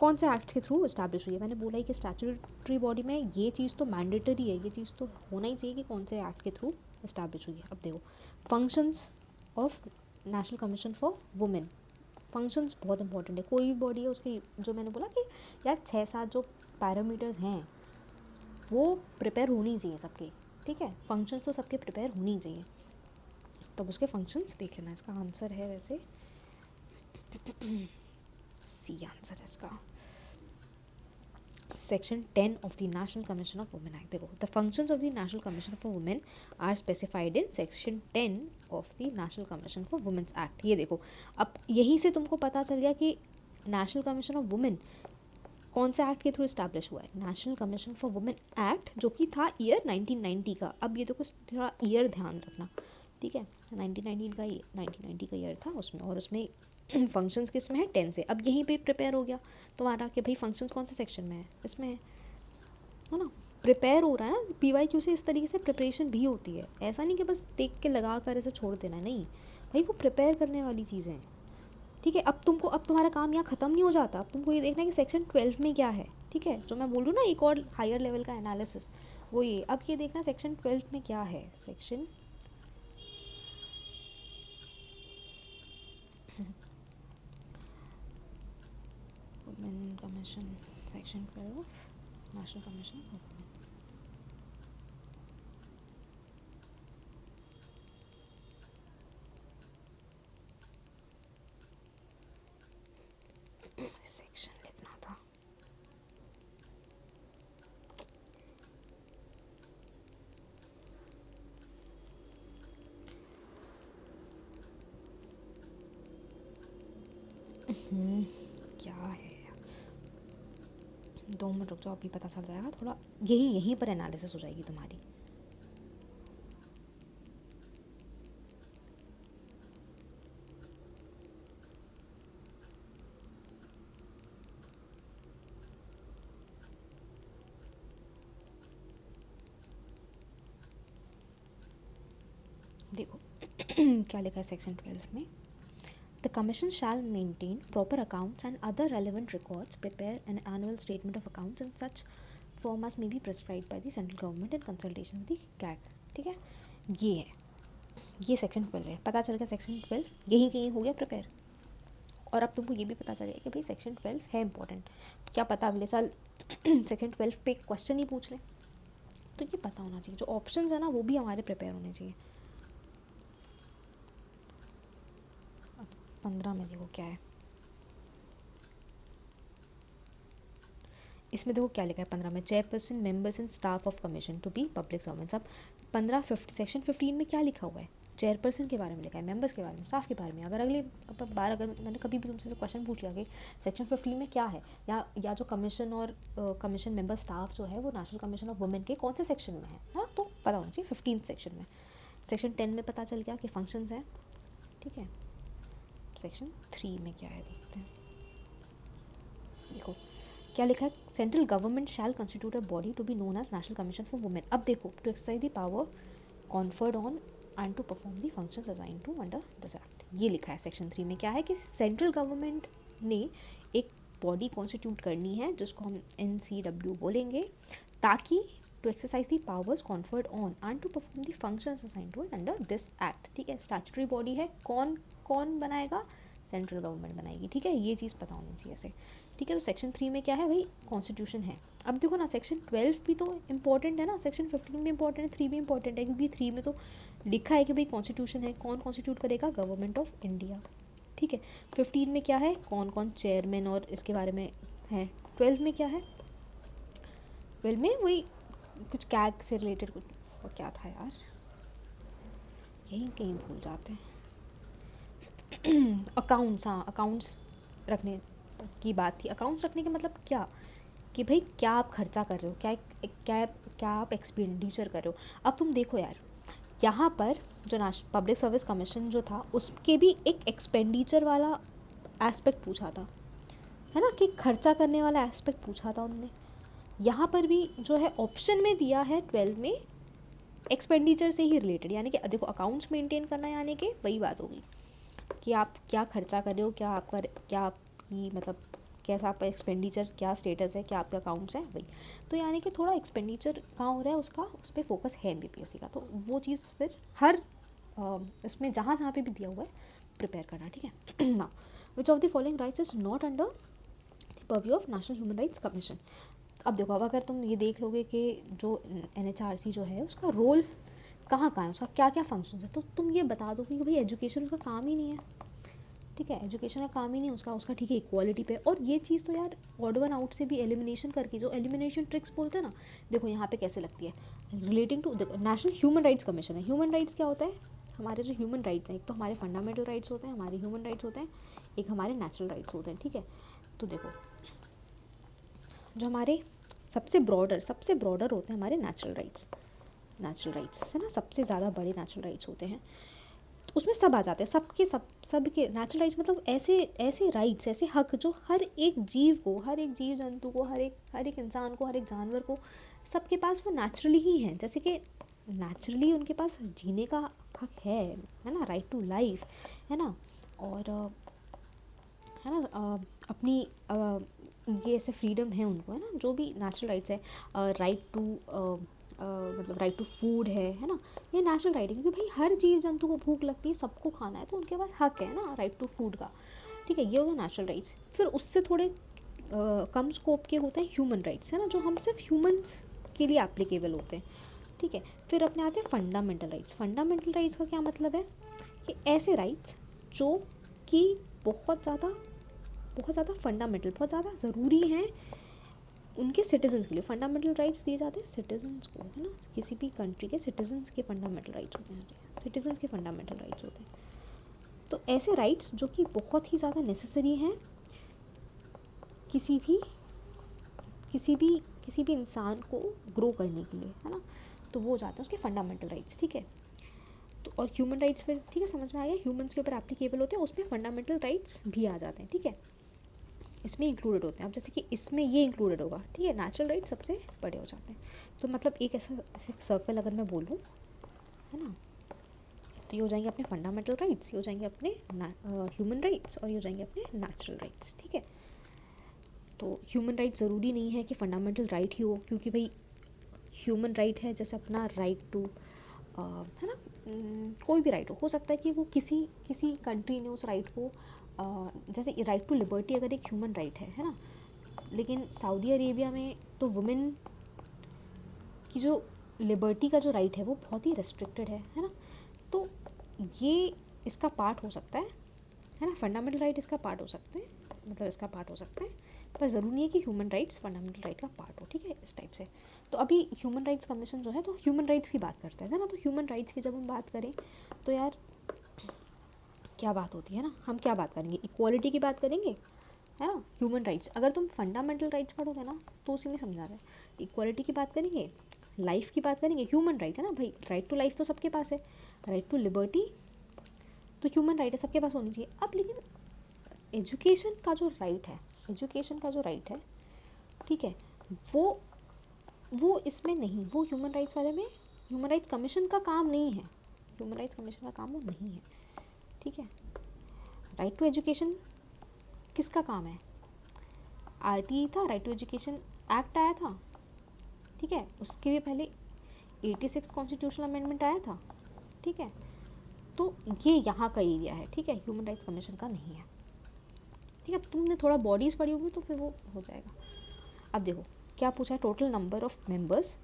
कौन से एक्ट के थ्रू इस्टेब्लिश हुई है। मैंने बोला ही कि स्टैट्यूटरी बॉडी में ये चीज़ तो मैंडेटरी है, ये चीज़ तो होना ही चाहिए कि कौन से एक्ट के थ्रू इस्टेब्लिश हुई है। अब देखो functions of national commission for women, functions बहुत इंपॉर्टेंट है। कोई भी बॉडी है उसके, जो मैंने बोला कि यार 6-7 जो पैरामीटर्स हैं वो प्रिपेयर होनी चाहिए सबके, ठीक है। फंक्शंस तो सबके प्रिपेयर होनी चाहिए, तब उसके फंक्शंस देख लेना। इसका आंसर है वैसे सी आंसर है इसका, Section 10 of the National Commission of Women Act। देखो the functions of the National Commission for Women are specified in Section 10 of the National Commission for Women's Act। ये देखो अब यहीं से तुमको पता चल गया कि नेशनल कमीशन ऑफ वुमेन कौन से एक्ट के थ्रू इस्टेब्लिश हुआ है। National commission for women act जो कि था ईयर 1990 का। अब ये देखो थोड़ा ईयर ध्यान रखना, ठीक है। 1990 का ईयर था उसमें, और उसमें फंक्शंस किस में है 10 से। अब यहीं पे प्रिपेयर हो गया तुम्हारा कि भाई फंक्शंस कौन से सेक्शन में है, इसमें है ना। प्रिपेयर हो रहा है ना, PYQ से इस तरीके से प्रिपरेशन भी होती है। ऐसा नहीं कि बस देख के लगा कर ऐसे छोड़ देना, नहीं भाई, वो प्रिपेयर करने वाली चीज़ें हैं, ठीक है। अब तुम्हारा काम यहाँ ख़त्म नहीं हो जाता। अब तुमको ये देखना है कि सेक्शन 12 में क्या है, ठीक है। जो मैं बोल रही हूँ ना एक और हायर लेवल का एनालिसिस, वो ये अब ये देखना सेक्शन 12 में क्या है। Section women commission, section 12 national commission of women. Section लिखना था, क्या है। 2 मिनट रुक जाओ, अभी पता चल जाएगा। थोड़ा यहीं पर एनालिसिस हो जाएगी तुम्हारी। देखो क्या लिखा है सेक्शन 12 में। The commission shall maintain proper accounts and other relevant records, prepare an annual statement of accounts in such form as may be prescribed by the central government in consultation with the CAG, ठीक है। ये है, ये section 12 है। पता चल गया section 12 यहीं कहीं हो गया प्रिपेयर। और अब तुमको ये भी पता चल गया कि भाई सेक्शन 12 है इंपॉर्टेंट। क्या पता अगले साल सेक्शन 12 पे क्वेश्चन ही पूछ लें, तो ये पता होना चाहिए। जो ऑप्शंस है ना वो भी हमारे प्रिपेयर होने चाहिए। 15 में देखो क्या है, इसमें देखो क्या लिखा है 15 में, chairperson members and staff of commission to be public servants. अब 15 50 सेक्शन 15 में क्या लिखा हुआ है, चेयरपर्सन के बारे में लिखा है, मेंबर्स के बारे में, स्टाफ के बारे में। अगर अगली बार अगर मैंने कभी भी तुमसे क्वेश्चन पूछ लिया कि सेक्शन 15 में क्या है, या जो कमीशन और कमीशन मेंबर स्टाफ जो है वो नेशनल कमीशन ऑफ वुमेन के कौन से सेक्शन में है ना, तो पता होना चाहिए 15 सेक्शन में। सेक्शन 10 में पता चल गया कि फंक्शंस हैं, ठीक है। सेक्शन 3 में क्या है देखते हैं। देखो क्या लिखा है, central government shall constitute a body to be known as national commission for women. अब देखो, to exercise the power conferred on and to perform the functions assigned to under this act. ये लिखा है सेक्शन 3 में क्या है कि central government ने एक बॉडी कॉन्स्टिट्यूट करनी है जिसको हम NCW बोलेंगे, ताकि to exercise the powers conferred on and to perform the functions assigned to under this act, ठीक है। स्टैट्यूटरी बॉडी है, कौन बनाएगा, सेंट्रल गवर्नमेंट बनाएगी, ठीक है। ये चीज़ पता होनी चाहिए ऐसे, ठीक है। तो सेक्शन 3 में क्या है भाई, कॉन्स्टिट्यूशन है। अब देखो ना, सेक्शन 12 भी तो इंपॉर्टेंट है ना, सेक्शन 15 भी इंपॉर्टेंट है, 3 भी इंपॉर्टेंट है, क्योंकि 3 में तो लिखा है कि भाई कॉन्स्टिट्यूशन है, कौन कॉन्स्टिट्यूट करेगा, गवर्नमेंट ऑफ इंडिया, ठीक है। 15 में क्या है, कौन चेयरमैन और इसके बारे में है। 12 में क्या है, 12 में वही कुछ कैग से रिलेटेड कुछ, और क्या था यार, यही कहीं भूल जाते हैं। अकाउंट्स, हाँ अकाउंट्स रखने की बात थी। अकाउंट्स रखने का मतलब क्या, कि भाई क्या आप खर्चा कर रहे हो, क्या आप एक्सपेंडिचर कर रहे हो। अब तुम देखो यार, यहाँ पर जो पब्लिक सर्विस कमीशन जो था उसके भी एक एक्सपेंडिचर वाला एस्पेक्ट पूछा था, है ना, कि खर्चा करने वाला एस्पेक्ट पूछा था उनने। यहाँ पर भी जो है ऑप्शन में दिया है 12 में एक्सपेंडिचर से ही रिलेटेड, यानी कि देखो अकाउंट्स मेंटेन करना, यानी कि वही बात होगी कि आप क्या खर्चा कर रहे हो, क्या आपकी मतलब कैसा आपका एक्सपेंडिचर, क्या स्टेटस है, क्या आपके अकाउंट्स हैं, वही। तो यानी कि थोड़ा एक्सपेंडिचर कहाँ हो रहा है उसका, उस पर फोकस है MPPSC का। तो वो चीज़ फिर हर इसमें जहाँ पे भी दिया हुआ है प्रिपेयर करना, ठीक है ना। Which of the following rights is not under the purview of national human rights commission. अब देखो, अब अगर तुम ये देख लोगे कि जो NHRC जो है उसका रोल कहाँ है, उसका क्या क्या फंक्शंस है, तो तुम ये बता दो कि भाई एजुकेशन उसका काम ही नहीं है, ठीक है। एजुकेशन का काम ही नहीं उसका, ठीक है, इक्वालिटी पे। और ये चीज़ तो यार ऑड वन आउट से भी एलिमिनेशन करके, जो एलिमिनेशन ट्रिक्स बोलते हैं ना, देखो यहाँ पे कैसे लगती है, relating to national human rights commission है। ह्यूमन राइट्स क्या होता है, हमारे जो ह्यूमन राइट्स हैं, एक तो हमारे फंडामेंटल राइट्स होते हैं, हमारे ह्यूमन राइट्स होते हैं, एक हमारे नेचुरल राइट्स होते हैं, ठीक है। तो देखो, जो हमारे सबसे ब्रॉडर होते हैं हमारे नेचुरल राइट्स है ना, सबसे ज़्यादा बड़े नेचुरल राइट्स होते हैं। तो उसमें सब आ जाते हैं, सबके नेचुरल राइट्स, मतलब ऐसे राइट्स, ऐसे हक जो हर एक जीव को, हर एक जीव जंतु को, हर एक इंसान को, हर एक जानवर को, सबके पास वो नेचुरली ही हैं। जैसे कि नेचुरली उनके पास जीने का हक है ना, राइट टू लाइफ, है ना। और है ना, अपनी ये ऐसे फ्रीडम है उनको, है ना, जो भी नेचुरल राइट्स है, राइट टू मतलब राइट टू फूड है ना, ये नेचुरल राइट है, क्योंकि भाई हर जीव जंतु को भूख लगती है, सबको खाना है, तो उनके पास हक है ना राइट टू फूड का, ठीक है। ये हो गया नेचुरल राइट्स। फिर उससे थोड़े कम स्कोप के होते हैं ह्यूमन राइट्स, है ना, जो हम सिर्फ ह्यूमंस के लिए एप्लीकेबल होते हैं, ठीक है। फिर अपने आते हैं फंडामेंटल राइट्स। फंडामेंटल राइट्स का क्या मतलब है, कि ऐसे राइट्स जो कि बहुत ज़्यादा फंडामेंटल, बहुत ज़्यादा ज़रूरी हैं उनके सिटीजन्स के लिए। फंडामेंटल राइट्स दिए जाते हैं सिटीजन्स को, है ना, किसी भी कंट्री के सिटीजन्स के फंडामेंटल राइट्स होते हैं, सिटीजन्स के फंडामेंटल राइट्स होते हैं। तो ऐसे राइट्स जो कि बहुत ही ज़्यादा नेसेसरी हैं किसी भी इंसान को ग्रो करने के लिए, है ना, तो वो हो जाते हैं उसके फंडामेंटल राइट्स, ठीक है। तो और ह्यूमन राइट्स फिर ठीक है, समझ में आ गया, ह्यूमंस के ऊपर एप्लीकेबल होते हैं, उसमें फंडामेंटल राइट्स भी आ जाते हैं, ठीक है, इसमें इंक्लूडेड होते हैं। अब जैसे कि इसमें ये इंक्लूडेड होगा, ठीक है, नेचुरल राइट्स सबसे बड़े हो जाते हैं। तो मतलब एक ऐसा सर्कल अगर मैं बोलूँ, है ना, तो ये हो जाएंगे अपने फंडामेंटल राइट्स, ये हो जाएंगे अपने ह्यूमन राइट्स, और ये हो जाएंगे अपने नेचुरल राइट्स, ठीक है। तो ह्यूमन राइट ज़रूरी नहीं है कि फंडामेंटल राइट ही हो, क्योंकि भाई ह्यूमन राइट है जैसे अपना राइट टू, है ना, कोई भी राइट हो सकता है कि वो किसी कंट्री ने उस राइट को, जैसे राइट टू लिबर्टी अगर एक ह्यूमन राइट है ना, लेकिन सऊदी अरेबिया में तो वुमेन की जो लिबर्टी का जो राइट है वो बहुत ही रेस्ट्रिक्टेड है ना। तो ये इसका पार्ट हो सकता है ना, फंडामेंटल राइट इसका पार्ट हो सकते हैं, मतलब इसका पार्ट हो सकते हैं, पर ज़रूरी नहीं है कि ह्यूमन राइट्स फंडामेंटल राइट का पार्ट हो, ठीक है, इस टाइप से। तो अभी ह्यूमन राइट्स कमीशन जो है तो ह्यूमन राइट्स की बात करते हैं ना, तो ह्यूमन राइट्स की जब हम बात करें तो यार क्या बात होती है ना, हम क्या बात करेंगे, इक्वालिटी की बात करेंगे, है ना। ह्यूमन राइट्स, अगर तुम फंडामेंटल राइट्स पढ़ोगे ना तो उसी में समझा रहा है। इक्वालिटी की बात करेंगे, लाइफ की बात करेंगे, ह्यूमन राइट है ना भाई, राइट टू लाइफ तो सबके पास है, राइट टू लिबर्टी तो ह्यूमन राइट है, सबके पास होनी चाहिए। अब लेकिन एजुकेशन का जो राइट है, एजुकेशन का जो राइट है, ठीक है, वो इसमें नहीं, वो ह्यूमन राइट्स वाले में ह्यूमन राइट्स कमीशन का काम नहीं है, ह्यूमन राइट्स कमीशन का काम वो नहीं है, ठीक है। राइट टू एजुकेशन किसका काम है, आरटीई था, राइट टू एजुकेशन एक्ट आया था, ठीक है, उसके भी पहले 86 कॉन्स्टिट्यूशनल अमेंडमेंट आया था, ठीक है। तो ये यहाँ का एरिया है, ठीक है, ह्यूमन राइट्स कमीशन का नहीं है, ठीक है। तुमने थोड़ा बॉडीज़ पढ़ी होगी तो फिर वो हो जाएगा। अब देखो क्या पूछा है, total number of members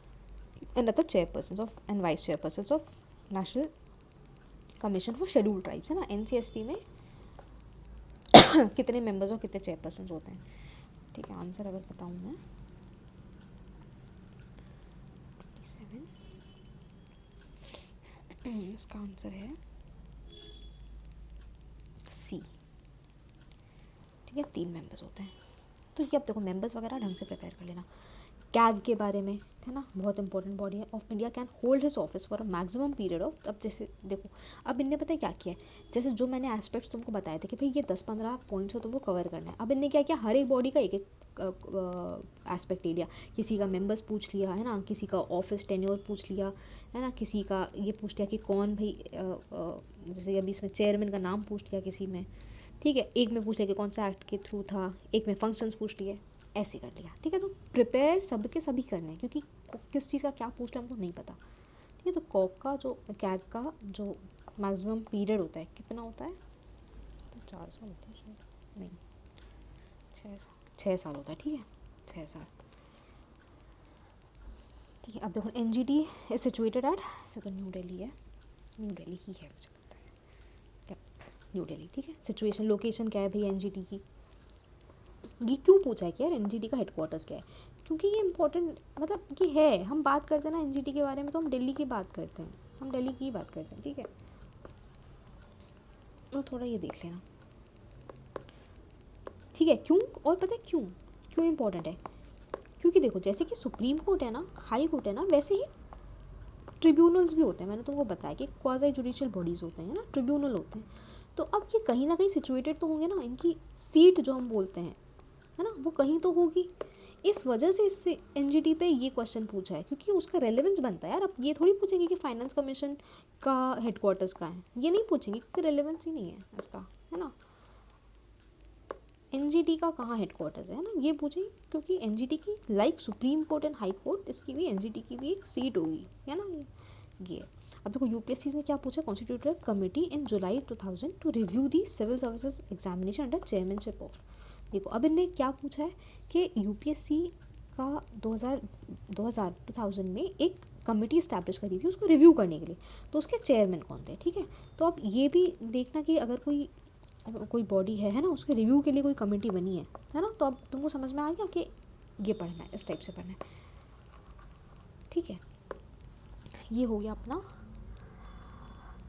and other chairperson of and vice chairperson of national commission for scheduled tribes, है ना, NCST में कितने मेंबर्स और कितने चेयरपर्सन होते हैं, ठीक है। आंसर अगर बताऊँ मैं 27, इसका आंसर है सी, ठीक है, 3 मेंबर्स होते हैं। तो ये अब देखो मेंबर्स वगैरह ढंग से प्रिपेयर कर लेना। कैग के बारे में, है ना, बहुत इंपॉर्टेंट बॉडी है, of India can hold his office for a maximum period of, अब जैसे देखो अब इनने पता है क्या किया है, जैसे जो मैंने एस्पेक्ट्स तुमको बताए थे कि भाई ये 10-15 पॉइंट्स तुमको कवर करना है, अब इनने क्या किया, हर एक बॉडी का एक एक एस्पेक्ट ले लिया, किसी का मेंबर्स पूछ लिया, है ना, किसी का ऑफिस टेन्योर पूछ लिया, है ना, किसी का ये पूछ लिया कि कौन भाई जैसे अभी इसमें चेयरमैन का नाम पूछ लिया किसी में, ठीक है, एक में पूछ लिया कि कौन सा एक्ट के थ्रू था, एक में फंक्शंस पूछ लिए, ऐसे कर लिया, ठीक है। तो प्रिपेयर सबके सभी करने हैं, क्योंकि किस चीज़ का क्या पूछ लिया हमको नहीं पता, ठीक है। तो कॉक का जो कैग का जो मैक्सिमम पीरियड होता है कितना होता है, तो 4 साल होता है शायद, नहीं 6 साल होता है, ठीक है, 6 साल, ठीक है। अब देखो NGT इज सिचुएटेड एट, ऐसे तो न्यू दिल्ली है, न्यू दिल्ली ही है मुझे पता है, न्यू दिल्ली, ठीक है। सिचुएशन लोकेशन क्या है भाई NGT की, ये क्यों पूछा है कि यार NGT का हेडक्वार्टर्स क्या है, क्योंकि ये इंपॉर्टेंट मतलब कि है, हम बात करते हैं ना NGT के बारे में तो हम दिल्ली की बात करते हैं, हम दिल्ली की बात करते हैं, ठीक है। और थोड़ा ये देख लेना, ठीक है, क्यों, और पता है क्यों क्यों इम्पोर्टेंट है, क्योंकि देखो जैसे कि सुप्रीम कोर्ट है ना, हाई कोर्ट है ना, वैसे ही ट्रिब्यूनल्स भी होते हैं, मैंने तुमको बताया कि क्वाज़ी जुडिशियल बॉडीज़ होते हैं ना, ट्रिब्यूनल होते हैं, तो अब ये कहीं ना कहीं सिचुएटेड तो होंगे ना, इनकी सीट जो हम बोलते हैं, है ना, वो कहीं तो होगी, इस वजह से इससे NGT पे ये क्वेश्चन पूछा है, क्योंकि उसका रेलेवेंस बनता है यार। अब ये थोड़ी पूछेंगे कि फाइनेंस कमीशन का हेडक्वार्टर्स कहाँ है, ये नहीं पूछेंगे क्योंकि रेलेवेंस ही नहीं है इसका, है ना। NGT का कहाँ हेडक्वार्टर्स है ना, ये पूछेंगे क्योंकि NGT की like supreme court and high court, इसकी भी NGT की भी एक सीट होगी, है ना, ये। अब देखो UPSC ने क्या पूछा, constituted committee in July 2000 to review the civil services examination under chairmanship of, देखो अब इनने क्या पूछा है कि UPSC का 2000 में एक कमेटी इस्टेब्लिश करी थी उसको रिव्यू करने के लिए, तो उसके चेयरमैन कौन थे, ठीक है। तो अब ये भी देखना कि अगर कोई बॉडी है ना, उसके रिव्यू के लिए कोई कमेटी बनी है ना, तो अब तुमको समझ में आ गया कि ये पढ़ना है, इस टाइप से पढ़ना है, ठीक है। ये हो गया अपना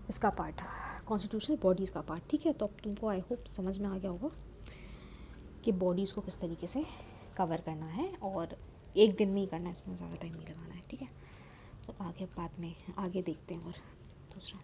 इसका पार्ट, कॉन्स्टिट्यूशनल बॉडीज़ का पार्ट, ठीक है। तो अब तुमको आई होप समझ में आ गया होगा कि बॉडीज़ को किस तरीके से कवर करना है, और एक दिन में ही करना है, इसमें ज़्यादा टाइम नहीं लगाना है, ठीक है। तो आगे बाद में आगे देखते हैं और दूसरा